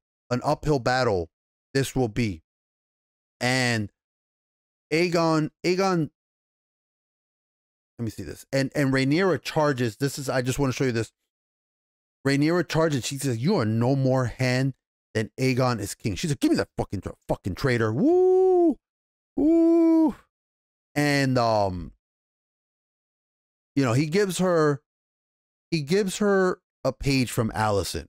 this will be. And Aegon, let me see this. And Rhaenyra charges. I just want to show you this. Rhaenyra charges. She says, you are no more hand than Aegon is king. She's like, give me that fucking traitor. Woo! Woo! And, he gives her a page from Alicent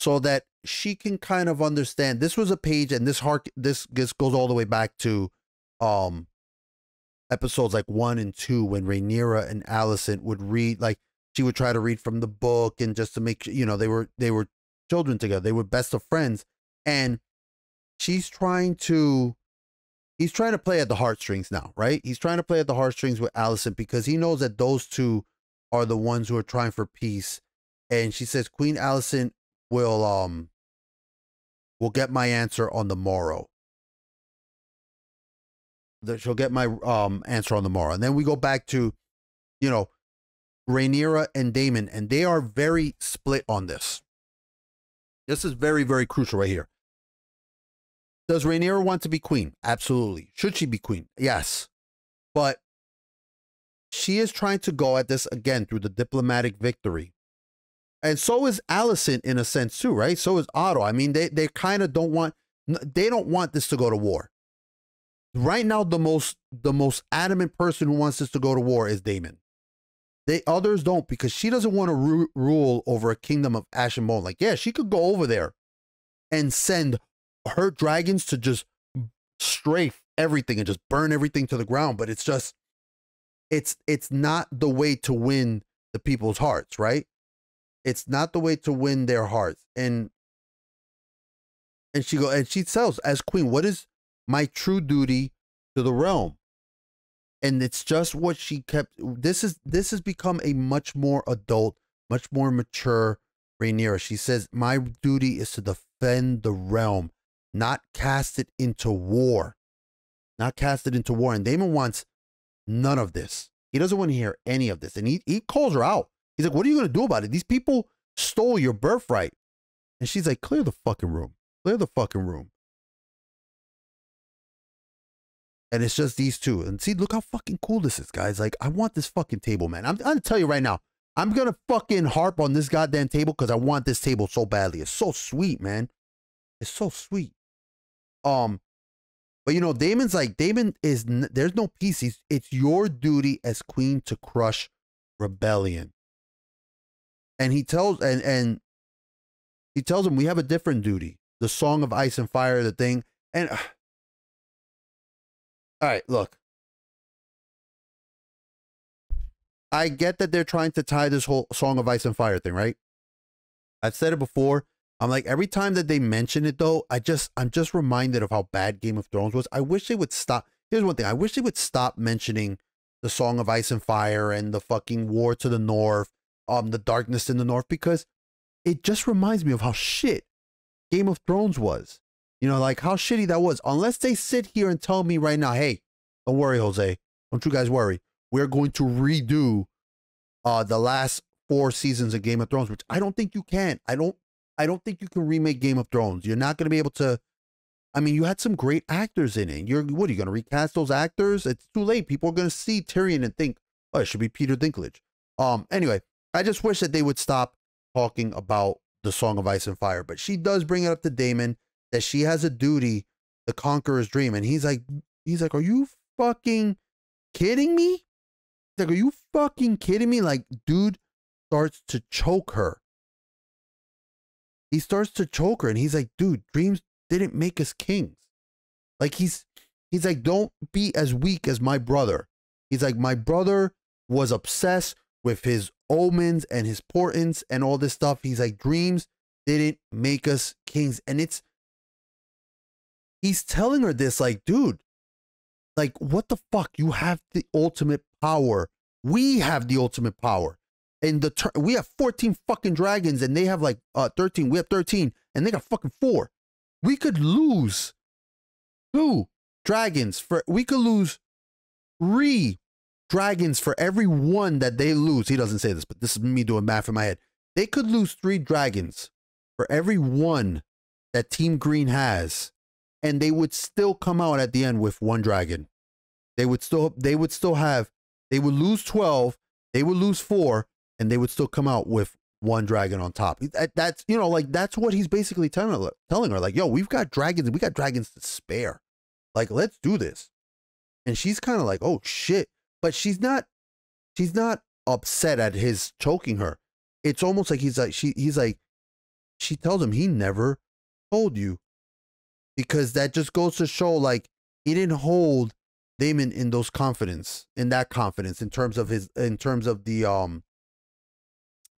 so that she can kind of understand. This was a page, and this goes all the way back to episodes like 1 and 2, when Rhaenyra and Alicent would read, like, she would try to read from the book, and just to make sure, they were children together. They were best of friends. And he's trying to play at the heartstrings now, right? He's trying to play at the heartstrings with Alicent, because he knows that those two are the ones who are trying for peace. And she says, Queen Alicent will get my answer on the morrow. she'll get my answer on the morrow. And then we go back to, you know, Rhaenyra and Daemon, and they are very split on this. This is very, very crucial right here. Does Rhaenyra want to be queen? Absolutely. Should she be queen? Yes. But she is trying to go at this again through the diplomatic victory. And so is Alicent in a sense too, right? So is Otto. I mean, they kind of don't want this to go to war. Right now, the most adamant person who wants this to go to war is Daemon. Others don't, because she doesn't want to rule over a kingdom of ash and bone. Like, yeah, she could go over there and send her dragons to just strafe everything and just burn everything to the ground. But it's just, it's not the way to win the people's hearts, right? It's not the way to win their hearts. And she tells, as queen, what is my true duty to the realm? And it's just what she kept. This has become a much more adult, much more mature Rhaenyra. She says, my duty is to defend the realm, not cast it into war. Not cast it into war. And Daemon wants none of this. He doesn't want to hear any of this. And he calls her out. He's like, what are you going to do about it? These people stole your birthright. And she's like, clear the fucking room. Clear the fucking room. And it's just these two. And see, look how fucking cool this is, guys. Like, I want this fucking table, man. I'm going to tell you right now. I'm going to fucking harp on this goddamn table because I want this table so badly. It's so sweet, man. It's so sweet. But, you know, Daemon's like, there's no peace. It's your duty as queen to crush rebellion. And he tells, and he tells him, we have a different duty. The Song of Ice and Fire, the thing. And... all right, look. I get that they're trying to tie this whole Song of Ice and Fire thing, right? I've said it before. I'm like, every time that they mention it, though, I'm just reminded of how bad Game of Thrones was. I wish they would stop. Here's one thing. I wish they would stop mentioning the Song of Ice and Fire and the fucking war to the north, the darkness in the north, because it just reminds me of how shit Game of Thrones was. You know, like how shitty that was. Unless they sit here and tell me right now, hey, don't worry, Jose. Don't you guys worry. We're going to redo the last 4 seasons of Game of Thrones, which I don't think you can. I don't think you can remake Game of Thrones. You're not going to be able to. I mean, you had some great actors in it. What are you going to recast those actors? It's too late. People are going to see Tyrion and think, oh, it should be Peter Dinklage. Anyway, I just wish that they would stop talking about the Song of Ice and Fire. But she does bring it up to Daemon that she has a duty to conquer his dream. And he's like, are you fucking kidding me? He's like, are you fucking kidding me? Like, dude starts to choke her. He starts to choke her and he's like, dude, dreams didn't make us kings. Like he's like, don't be as weak as my brother. He's like, my brother was obsessed with his omens and his portents and all this stuff. He's like, dreams didn't make us kings. And he's telling her this, like, dude, like, what the fuck? You have the ultimate power. We have the ultimate power. And we have 14 fucking dragons and they have like 13. We have 13 and they got fucking 4. We could lose 2 dragons we could lose 3 dragons for every one that they lose. He doesn't say this, but this is me doing math in my head. They could lose 3 dragons for every one that Team Green has. And they would still come out at the end with 1 dragon. They would lose 12, they would lose 4, and they would still come out with 1 dragon on top. That's, you know, like, that's what he's basically telling her, like, yo, we got dragons to spare. Like, let's do this. And she's kind of like, oh shit. But she's not upset at his choking her. It's almost like she tells him he never told you. Because that just goes to show, like, he didn't hold Daemon in that confidence in terms of the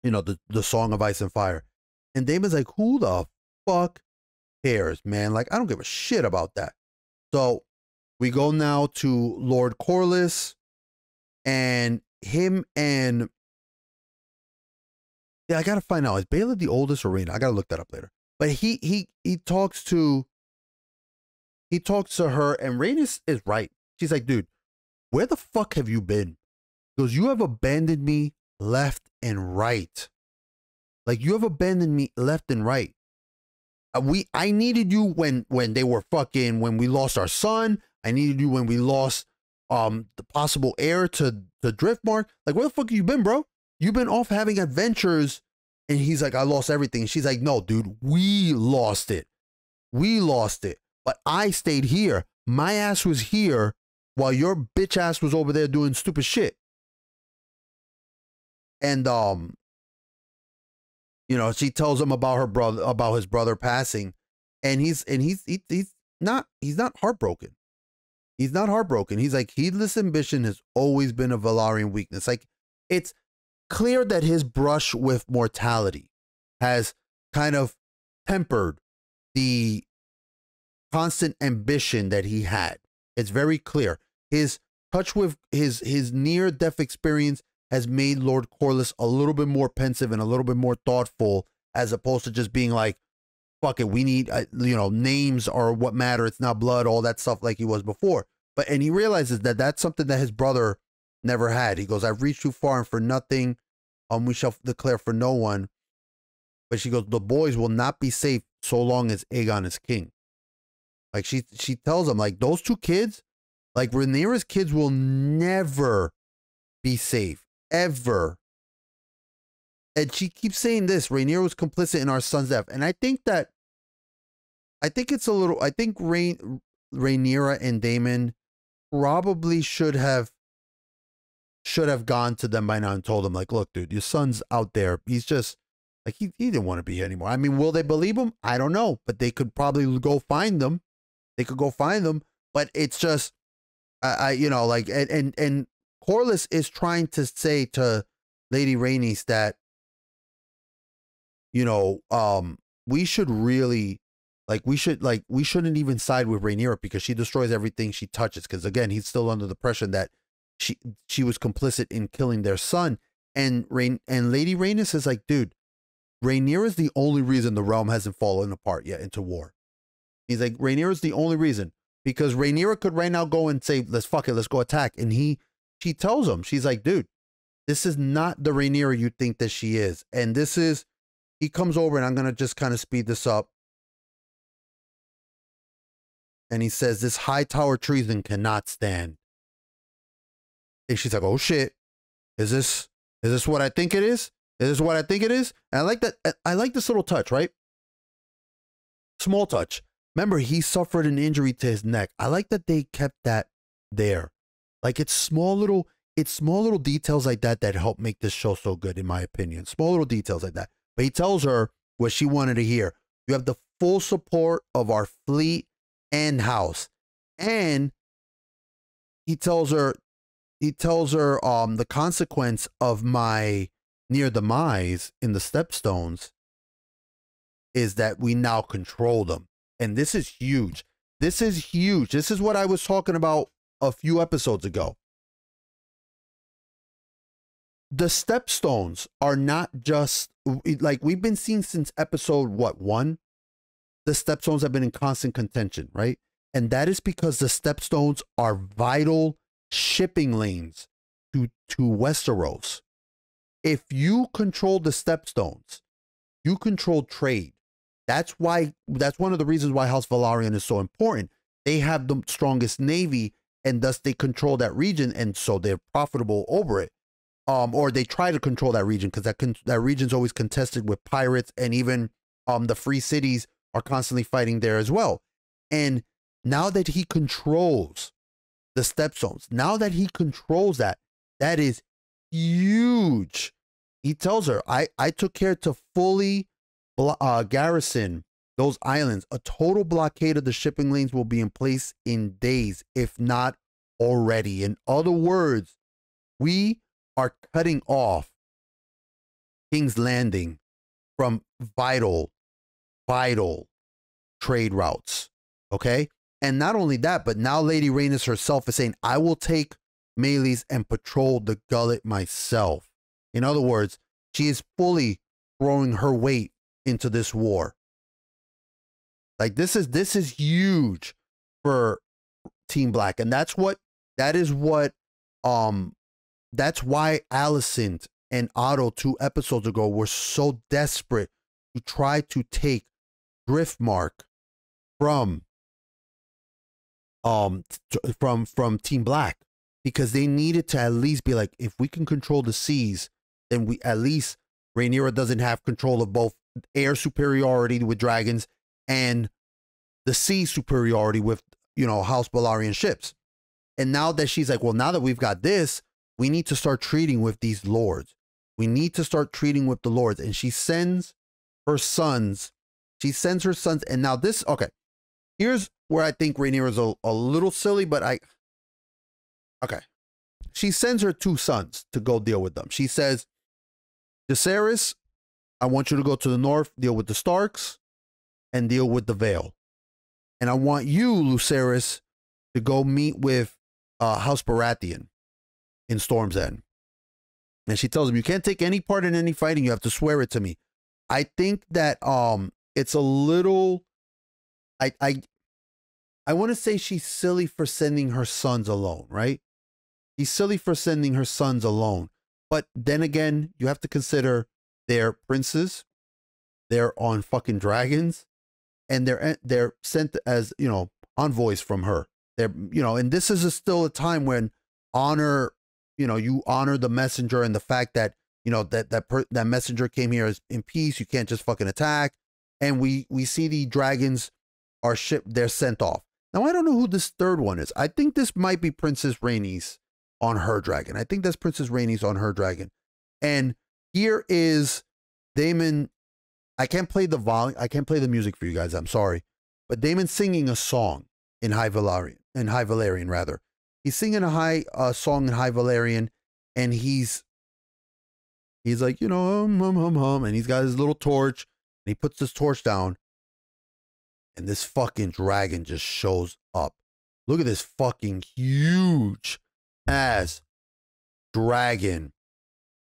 you know, the Song of Ice and Fire. And Daemon's like, who the fuck cares, man? Like, I don't give a shit about that. So we go now to Lord Corlys and him and, yeah, I gotta find out, is Baelor the oldest or Rhaena? I gotta look that up later. But he talks to her, and Rhaenys is right. She's like, dude, where the fuck have you been? He goes, you have abandoned me left and right. Like, you have abandoned me left and right. I needed you when they were fucking, when we lost our son. I needed you when we lost the possible heir to Driftmark. Like, where the fuck have you been, bro? You've been off having adventures. And he's like, I lost everything. She's like, no, dude, we lost it. We lost it. But I stayed here. My ass was here while your bitch ass was over there doing stupid shit. And you know, she tells him about her brother, about his brother passing, and he's not heartbroken. He's not heartbroken. He's like, heedless ambition has always been a Velaryon weakness. Like, it's clear that his brush with mortality has kind of tempered the constant ambition that he had. It's very clear. His touch with his near-death experience has made Lord Corlys a little bit more pensive and a little bit more thoughtful, as opposed to just being like, fuck it, we need, you know, names are what matter. It's not blood, all that stuff like he was before. And he realizes that that's something that his brother never had. He goes, I've reached too far and for nothing. We shall declare for no one. But she goes, the boys will not be safe so long as Aegon is king. Like, she tells him, like, those two kids, like, Rhaenyra's kids will never be safe. Ever. And she keeps saying this, Rhaenyra was complicit in our son's death. And I think it's a little, I think Rhaenyra and Daemon probably should have gone to them by now and told them, like, look, dude, your son's out there. He's just, like, he didn't want to be here anymore. I mean, will they believe him? I don't know. But they could probably go find them. They could go find them. But it's just, you know, like, and Corlys is trying to say to Lady Rhaenys that, you know, we should really, we shouldn't even side with Rhaenyra because she destroys everything she touches. Because again, he's still under the impression that she was complicit in killing their son. And Lady Rhaenys is like, dude, Rhaenyra is the only reason the realm hasn't fallen apart yet into war. He's like, Rhaenyra is the only reason, because Rhaenyra could right now go and say, let's fuck it, let's go attack. And she tells him, she's like, dude, this is not the Rhaenyra you think that she is. And this is, he comes over, and I'm going to just kind of speed this up. And he says, this high tower treason cannot stand. And she's like, oh shit, is this what I think it is? Is this what I think it is? And I like that. I like this little touch, right? Small touch. Remember, he suffered an injury to his neck. I like that they kept that there. Like, it's small little details like that that help make this show so good, in my opinion. Small little details like that. But he tells her what she wanted to hear. You have the full support of our fleet and house. And he tells her the consequence of my near demise in the Stepstones is that we now control them. And this is huge. This is huge. This is what I was talking about a few episodes ago. The Stepstones are not just, like, we've been seeing since episode, what, 1? The Stepstones have been in constant contention, right? And that is because the Stepstones are vital shipping lanes to Westeros. If you control the Stepstones, you control trade. That's one of the reasons why House Velaryon is so important. They have the strongest navy, and thus they control that region, and so they're profitable over it. Or they try to control that region, because that region's always contested with pirates, and even the free cities are constantly fighting there as well. And now that he controls the Stepstones, now that he controls that is huge. He tells her, I took care to fully garrison those islands. A total blockade of the shipping lanes will be in place in days, if not already. In other words, we are cutting off King's Landing from vital trade routes. Okay? And not only that, but now Lady Rhaenys herself is saying, I will take Meleys and patrol the gullet myself. In other words, she is fully throwing her weight into this war. Like, this is huge for Team Black. And that's what That is what that's why Alicent and Otto 2 episodes ago were so desperate to try to take Driftmark from from Team Black, because they needed to at least be like, if we can control the seas, then we at least Rhaenyra doesn't have control of both air superiority with dragons and the sea superiority with, you know, House Balarian ships. And now that she's like, well, now that we've got this, we need to start treating with these lords. We need to start treating with the lords. And she sends her sons. She sends her sons. And now this, okay, here's where I think Rhaenyra is a little silly, but okay. She sends her 2 sons to go deal with them. She says, Jacaerys, I want you to go to the north, deal with the Starks, and deal with the Vale. And I want you, Lucerys, to go meet with House Baratheon in Storm's End. And she tells him, you can't take any part in any fighting. You have to swear it to me. I think that it's a little, I want to say she's silly for sending her sons alone, right? She's silly for sending her sons alone. But then again, you have to consider they're princes. They're on fucking dragons. And they're sent as, you know, envoys from her. They're, you know, and this is still a time when honor, you know, you honor the messenger, and the fact that, you know, that messenger came here as in peace. You can't just fucking attack. And we see the dragons are shipped. They're sent off. Now, I don't know who this third one is. I think this might be Princess Rhaenys on her dragon. I think that's Princess Rhaenys on her dragon. And here is Daemon. I can't play the volume. I can't play the music for you guys. I'm sorry. But Daemon's singing a song in High Valyrian, rather. He's singing a song in High Valyrian, and he's like, you know, and he's got his little torch, and he puts this torch down, and this fucking dragon just shows up. Look at this fucking huge ass dragon.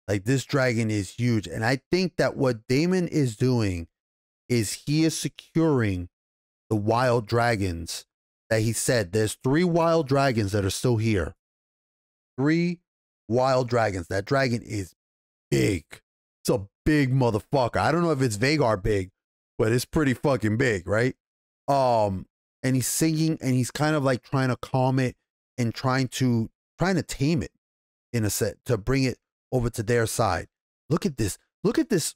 Like, this dragon is huge. And I think that what Daemon is doing is he is securing the wild dragons that he said. There's 3 wild dragons that are still here. 3 wild dragons. That dragon is big. It's a big motherfucker. I don't know if it's Vhagar big, but it's pretty fucking big, right? And he's singing, and he's kind of like trying to calm it and trying to tame it in a set to bring it over to their side. Look at this. Look at this.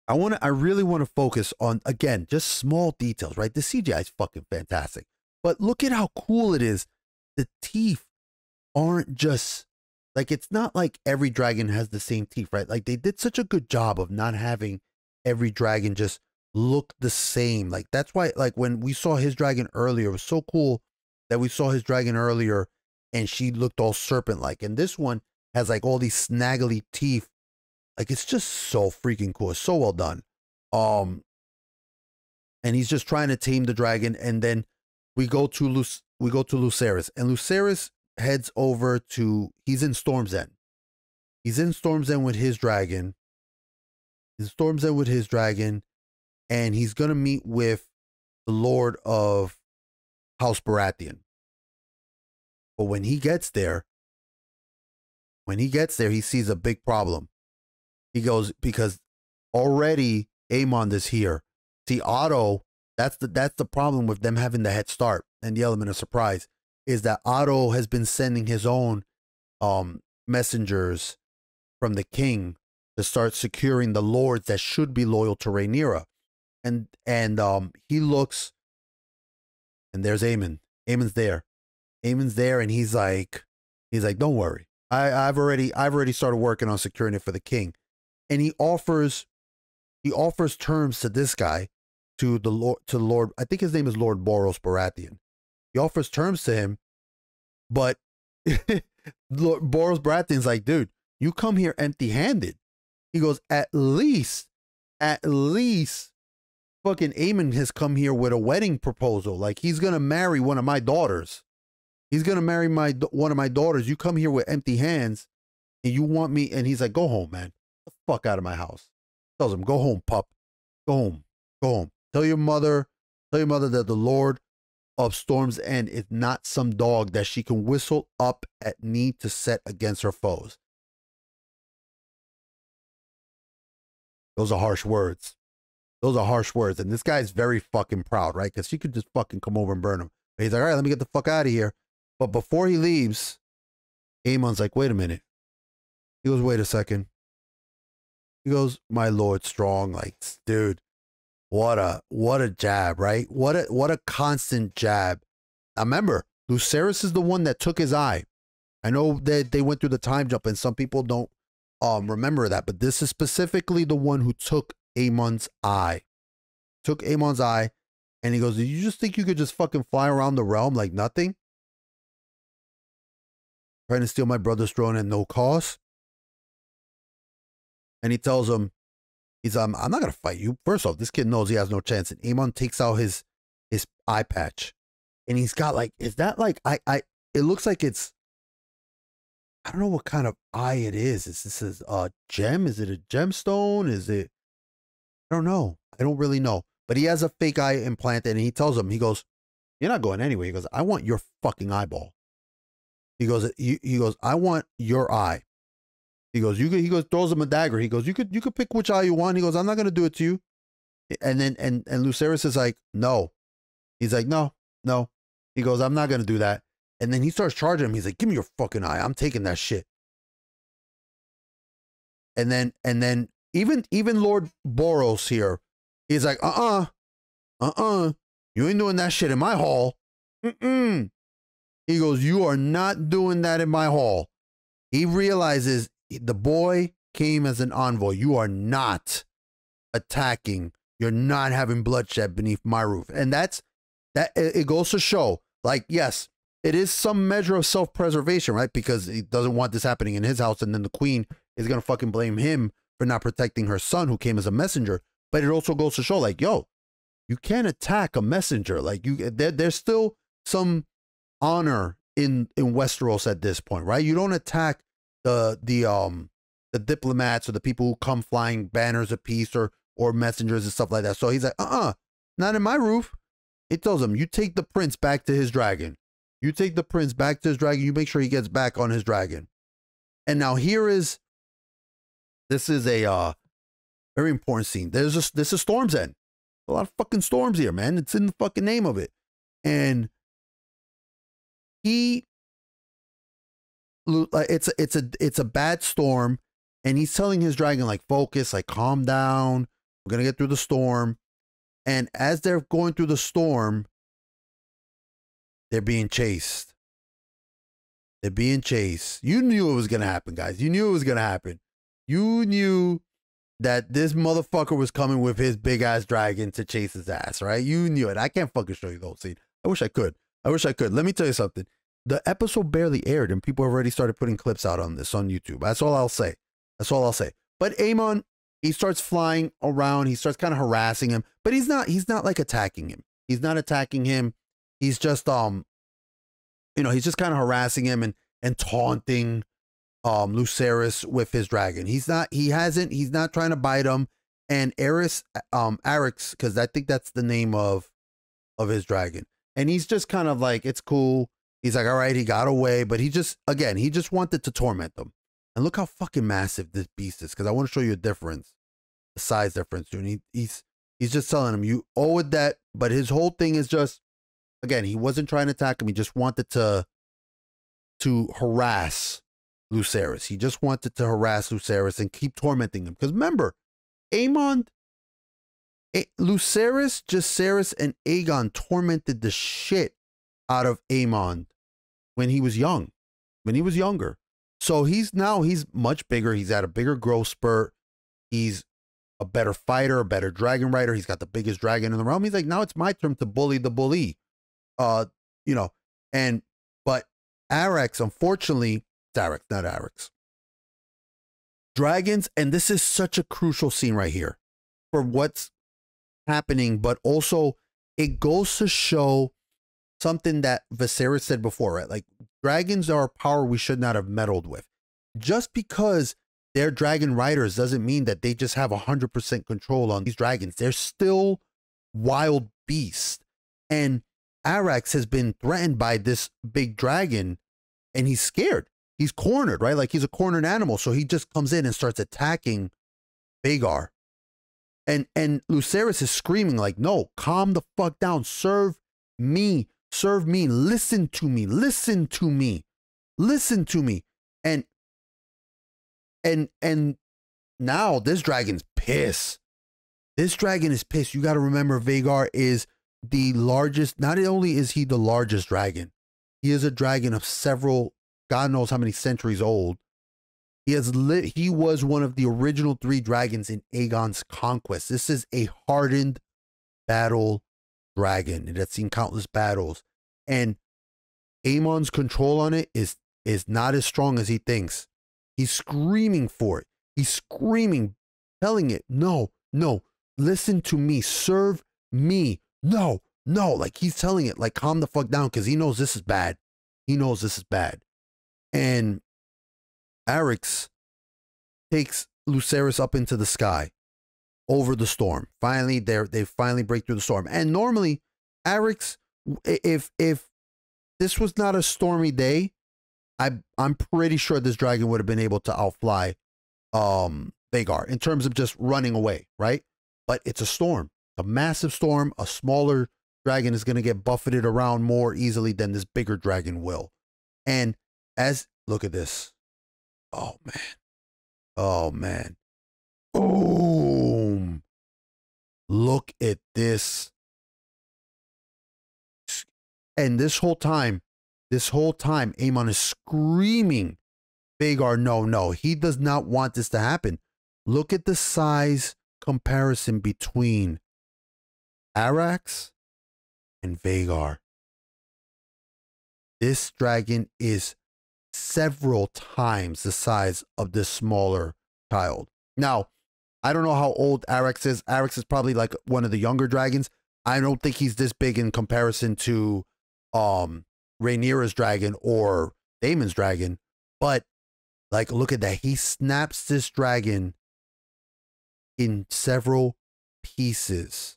I really want to focus on, again, just small details, right? The CGI is fucking fantastic. But look at how cool it is. The teeth aren't just like, it's not like every dragon has the same teeth, right? Like, they did such a good job of not having every dragon just look the same. Like, that's why, like, when we saw his dragon earlier, it was so cool that we saw his dragon earlier and she looked all serpent-like. And this one has like all these snaggly teeth. Like, it's just so freaking cool. It's so well done. And he's just trying to tame the dragon. And then we go to Lucerys. And Lucerys heads over to, he's in Storm's End. He's in Storm's End with his dragon. And he's going to meet with the Lord of House Baratheon. But when he gets there, he sees a big problem. He goes, because already Aemond is here. See, Otto, that's the problem with them having the head start and the element of surprise, is that Otto has been sending his own messengers from the king to start securing the lords that should be loyal to Rhaenyra. And he looks, and there's Aemon. Aemon's there, and he's like, don't worry. I've already started working on securing it for the king. And he offers terms to this guy, to the Lord, I think his name is Lord Boros Baratheon. He offers terms to him, but Lord Boros Baratheon's like, dude, you come here empty-handed. He goes, at least fucking Aemon has come here with a wedding proposal. Like, he's gonna marry one of my daughters. He's gonna marry one of my daughters. You come here with empty hands, and you want me? And he's like, go home, man. Get the fuck out of my house. Tells him, go home, pup. Go home. Go home. Tell your mother that the Lord of Storm's End is not some dog that she can whistle up at need to set against her foes. Those are harsh words. Those are harsh words. And this guy's very fucking proud, right? Because she could just fucking come over and burn him. But he's like, all right, let me get the fuck out of here. But before he leaves, Aemon's like, wait a minute. He goes, wait a second. He goes, my Lord Strong. Like, dude, what a jab, right? What a constant jab. Now remember, Lucerys is the one that took his eye. I know that they went through the time jump and some people don't remember that, but this is specifically the one who took Aemon's eye. Took Aemon's eye, and he goes, "Did you just think you could just fucking fly around the realm like nothing? Trying to steal my brother's throne at no cost?" And he tells him, he's I'm not gonna fight you. First off, this kid knows he has no chance. And Aemon takes out his eye patch, and he's got like, is that like it looks like it's, I don't know what kind of eye it is. Is this a gem? Is it a gemstone? Is it, I don't know. I don't really know. But he has a fake eye implanted, and he tells him, he goes, "You're not going anywhere." He goes, "I want your fucking eyeball." He goes, "I want your eye." He goes, he goes, throws him a dagger. He goes, you could pick which eye you want. He goes, "I'm not gonna do it to you." And then and Lucerys is like, "No." He's like, no. He goes, "I'm not gonna do that." And then he starts charging him. He's like, "Give me your fucking eye. I'm taking that shit." And then even Lord Boros here, he's like, you ain't doing that shit in my hall. He goes, "You are not doing that in my hall." He realizes the boy came as an envoy. You are not attacking. You're not having bloodshed beneath my roof. And that it goes to show, like, yes, it is some measure of self-preservation, right? Because he doesn't want this happening in his house, and then the queen is going to fucking blame him for not protecting her son who came as a messenger. But it also goes to show, like, yo, you can't attack a messenger. Like, there's still some honor in Westeros at this point, right? You don't attack the diplomats or the people who come flying banners of peace or messengers and stuff like that. So he's like, not in my roof. He tells him, "You take the prince back to his dragon. You take the prince back to his dragon. You make sure he gets back on his dragon." And now this is a very important scene. This is Storm's End. A lot of fucking storms here, man. It's in the fucking name of it. And it's a bad storm, and he's telling his dragon, like, focus, like, calm down. We're gonna get through the storm. And as they're going through the storm, they're being chased. They're being chased. You knew it was gonna happen, guys. You knew it was gonna happen. You knew that this motherfucker was coming with his big ass dragon to chase his ass, right? You knew it. I can't fucking show you the whole scene. I wish I could. Let me tell you something. The episode barely aired, and people already started putting clips out on this on YouTube. That's all I'll say. But Aemon, he starts flying around. He starts kind of harassing him, but he's not like attacking him. He's not attacking him. He's just, he's just kind of harassing him and taunting Lucerys with his dragon. He's not trying to bite him. And Arys, because I think that's the name of his dragon. And he's just kind of like, it's cool. He's like, all right, he got away, but he just wanted to torment them. And look how fucking massive this beast is, because I want to show you a difference, a size difference. And he's just telling him, you owe it that. But his whole thing is just, again, he wasn't trying to attack him. He just wanted to harass Lucerys. He just wanted to harass Lucerys and keep tormenting him. Because remember, Lucerys, Jacaerys, and Aegon tormented the shit out of Aemon when he was younger. So he's much bigger. He's at a bigger growth spurt. He's a better fighter, a better dragon rider. He's got the biggest dragon in the realm. He's like, now it's my turn to bully the bully. But Arrax, unfortunately, it's not Arrax. Dragons, and this is such a crucial scene right here for what's happening, but also it goes to show something that Viserys said before, right? Like, dragons are a power we should not have meddled with. Just because they're dragon riders doesn't mean that they just have 100% control on these dragons. They're still wild beasts. And Arax has been threatened by this big dragon and he's scared. He's cornered, right? Like he's a cornered animal. So he just comes in and starts attacking Vhagar. And Lucerys is screaming like, no, calm the fuck down. Serve me. Serve me. Listen to me. Listen to me. Listen to me. And now this dragon's pissed. This dragon is pissed. You got to remember, Vhagar is the largest. Not only is he the largest dragon, he is a dragon of several, God knows how many centuries old. He was one of the original 3 dragons in Aegon's conquest. This is a hardened battle dragon. It has seen countless battles. And Aemon's control on it is not as strong as he thinks. He's screaming for it. He's screaming, telling it, no, no, listen to me, serve me, no, no. Like he's telling it, like, calm the fuck down, because he knows this is bad. He knows this is bad. And Arrax takes Lucerys up into the sky over the storm. Finally, they finally break through the storm. And normally, Arrax, if this was not a stormy day, I'm pretty sure this dragon would have been able to outfly Vhagar in terms of just running away, right? But it's a storm, a massive storm. A smaller dragon is going to get buffeted around more easily than this bigger dragon will. And look at this. Oh man. Oh man. Boom. Look at this. And this whole time, Aemon is screaming, Vhagar, no, no. He does not want this to happen. Look at the size comparison between Arrax and Vhagar. This dragon is several times the size of this smaller child. Now, I don't know how old Arrax is. Arrax is probably like one of the younger dragons. I don't think he's this big in comparison to Rhaenyra's dragon or Daemon's dragon, but like, look at that. He snaps this dragon in several pieces.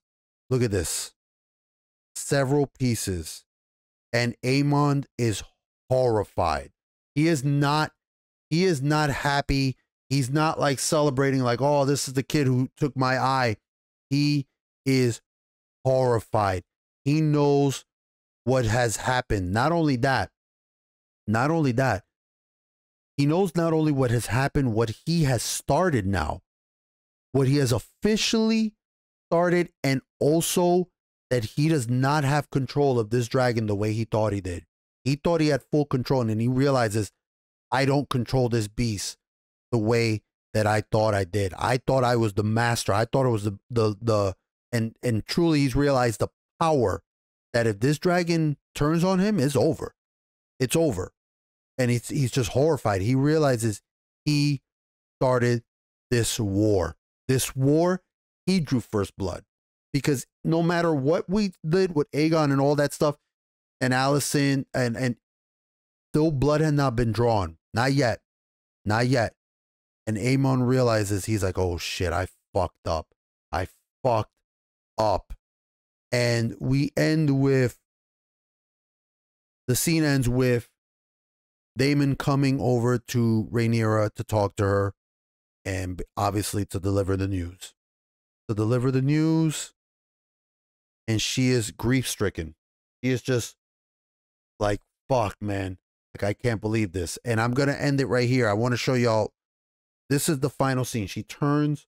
Look at this. Several pieces. And Aemon is horrified. He is not happy. He's not like celebrating like, oh, this is the kid who took my eye. He is horrified. He knows what has happened. Not only that, he knows not only what has happened, what he has started now, what he has officially started, and also that he does not have control of this dragon the way he thought he did. He thought he had full control, and then he realizes, I don't control this beast the way that I thought I did. I thought I was the master. I thought it was and truly he's realized the power that if this dragon turns on him, it's over. It's over. And he's just horrified. He realizes he started this war. This war, he drew first blood. Because no matter what we did with Aegon and all that stuff, and Alicent, and still blood had not been drawn. Not yet. Not yet. And Aemon realizes, he's like, oh shit, I fucked up. I fucked up. And we end with, the scene ends with Daemon coming over to Rhaenyra to talk to her, and obviously to deliver the news. To deliver the news, and she is grief-stricken. She is just like, fuck, man. Like, I can't believe this. And I'm going to end it right here. I want to show y'all, this is the final scene. She turns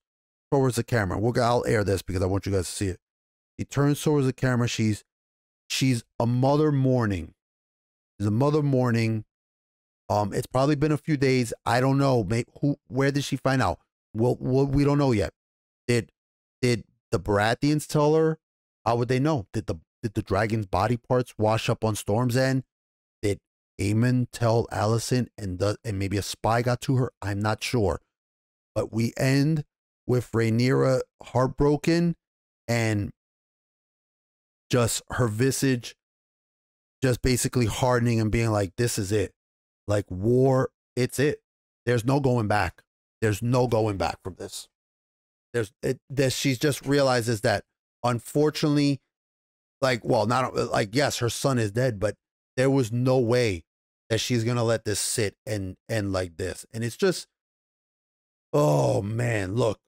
towards the camera. I'll air this because I want you guys to see it. She turns towards the camera. She's a mother mourning. She's a mother mourning. It's probably been a few days. I don't know. Where did she find out? Well, we don't know yet. Did the Baratheons tell her? How would they know? Did the dragon's body parts wash up on Storm's End? Did Aemon tell Alicent and maybe a spy got to her? I'm not sure. But we end with Rhaenyra heartbroken and just her visage just basically hardening and being like, this is it. Like, war, it's it. There's no going back. There's no going back from this. She just realizes that, unfortunately, Like, well, not like, yes, her son is dead, but there was no way that she's gonna let this sit and end like this. And it's just, oh man, look,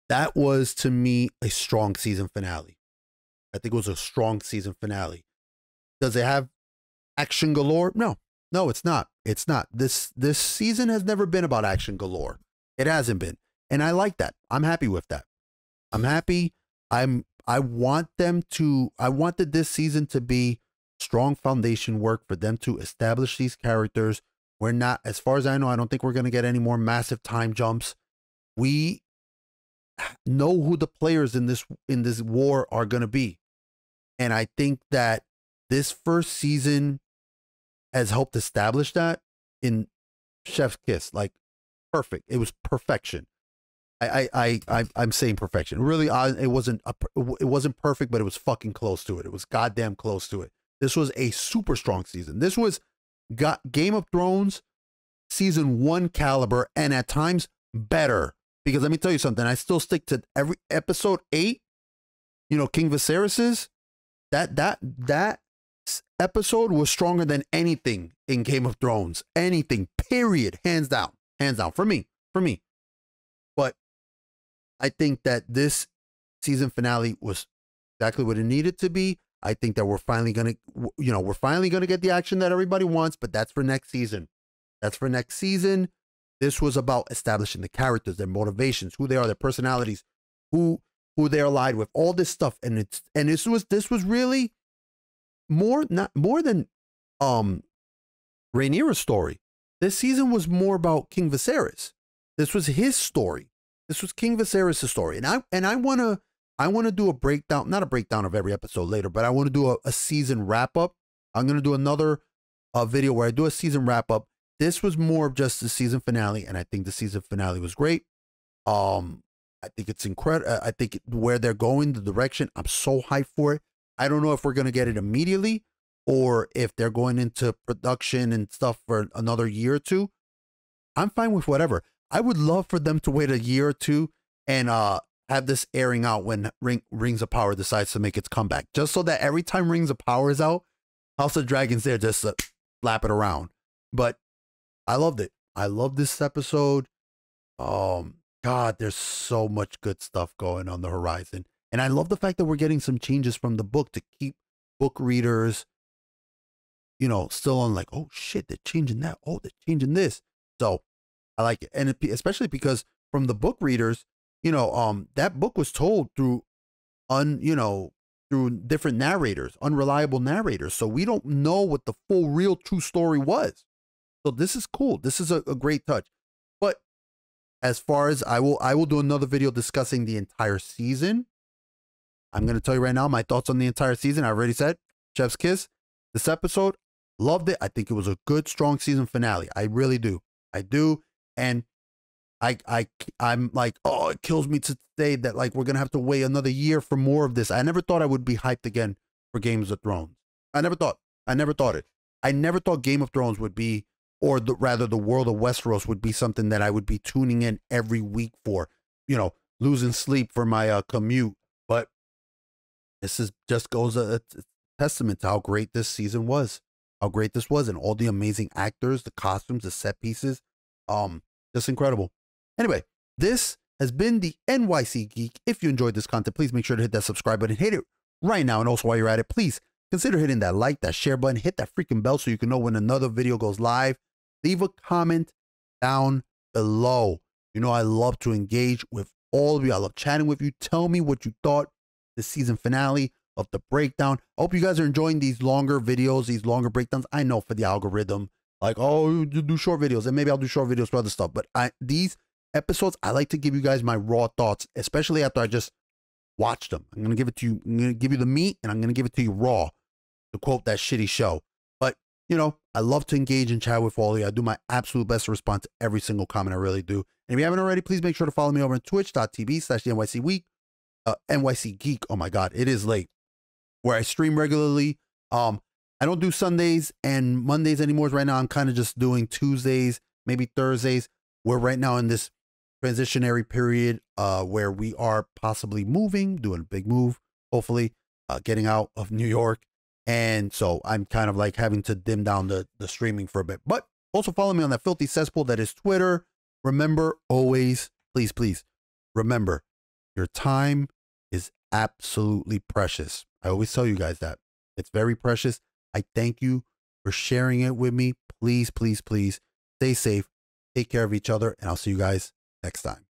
that was to me a strong season finale. I think it was a strong season finale. Does it have action galore? No, no, it's not. It's not. This season has never been about action galore. It hasn't been, and I like that. I'm happy with that. I'm happy. I want them to. I wanted this season to be strong foundation work for them to establish these characters. We're not, as far as I know, I don't think we're going to get any more massive time jumps. We know who the players in this war are going to be, and I think that this first season has helped establish that in Chef's Kiss. Like, perfect. It was perfection. I'm saying perfection. Really, it wasn't perfect, but it was fucking close to it. It was goddamn close to it. This was a super strong season. This was Game of Thrones season 1 caliber, and at times better. Because let me tell you something. I still stick to every episode 8. You know, King Viserys's that episode was stronger than anything in Game of Thrones. Anything, period, hands down for me. But I think that this season finale was exactly what it needed to be. I think that we're finally gonna get the action that everybody wants, but that's for next season. This was about establishing the characters, their motivations, who they are, their personalities, who they're allied with, all this stuff, and this was really more than Rhaenyra's story. This season was more about King Viserys. This was his story. This was King Viserys' story, and I want to do a breakdown, not a breakdown of every episode later, but I want to do a season wrap up. I'm going to do another video where I do a season wrap up. This was more of just the season finale, and I think the season finale was great. I think it's incredible. I think where they're going, the direction, I'm so hyped for it. I don't know if we're going to get it immediately or if they're going into production and stuff for another year or two. I'm fine with whatever. I would love for them to wait a year or two and have this airing out when Rings of Power decides to make its comeback, just so that every time Rings of Power is out, House of Dragon's there just to slap it around. But I loved it. I love this episode. God, there's so much good stuff going on the horizon. And I love the fact that we're getting some changes from the book to keep book readers, you know, still on like, oh shit, they're changing that. Oh, they're changing this. So I like it. And especially because from the book readers, you know, that book was told through through different narrators, unreliable narrators. So we don't know what the full, real, true story was. So this is cool. This is a great touch. But as far as I will do another video discussing the entire season. I'm going to tell you right now my thoughts on the entire season. I already said Chef's Kiss. This episode, loved it. I think it was a good, strong season finale. I really do. I do. And I'm like, oh, it kills me to say that like we're going to have to wait another year for more of this. I never thought I would be hyped again for Games of Thrones. I never thought it. I never thought Game of Thrones would be, or rather the world of Westeros would be something that I would be tuning in every week for, you know, losing sleep for my commute. But this is just goes a testament to how great this season was, how great this was, and all the amazing actors, the costumes, the set pieces, just incredible. Anyway, this has been the NYC Geek. If you enjoyed this content, please make sure to hit that subscribe button, hit it right now, and also while you're at it, please consider hitting that like, that share button, hit that freaking bell so you can know when another video goes live. Leave a comment down below. You know I love to engage with all of you. I love chatting with you. Tell me what you thought the season finale of the breakdown. I hope you guys are enjoying these longer videos, these longer breakdowns. I know for the algorithm, like, oh, you do short videos, and maybe I'll do short videos for other stuff. But these episodes, I like to give you guys my raw thoughts, especially after I just watched them. I'm gonna give it to you. I'm gonna give you the meat, and I'm gonna give it to you raw, to quote that shitty show. But you know, I love to engage and chat with all of you. I do my absolute best to respond to every single comment. I really do. And if you haven't already, please make sure to follow me over on twitch.tv/NYC NYC Geek. Oh my God, it is late. Where I stream regularly. I don't do Sundays and Mondays anymore. Right now, I'm kind of just doing Tuesdays, maybe Thursdays. We're right now in this transitionary period where we are possibly moving, doing a big move, hopefully. getting out of New York. And so I'm kind of like having to dim down the streaming for a bit. But also follow me on that filthy cesspool that is Twitter. Remember, always, please, remember, your time is absolutely precious. I always tell you guys that. It's very precious. I thank you for sharing it with me. Please stay safe. Take care of each other. And I'll see you guys next time.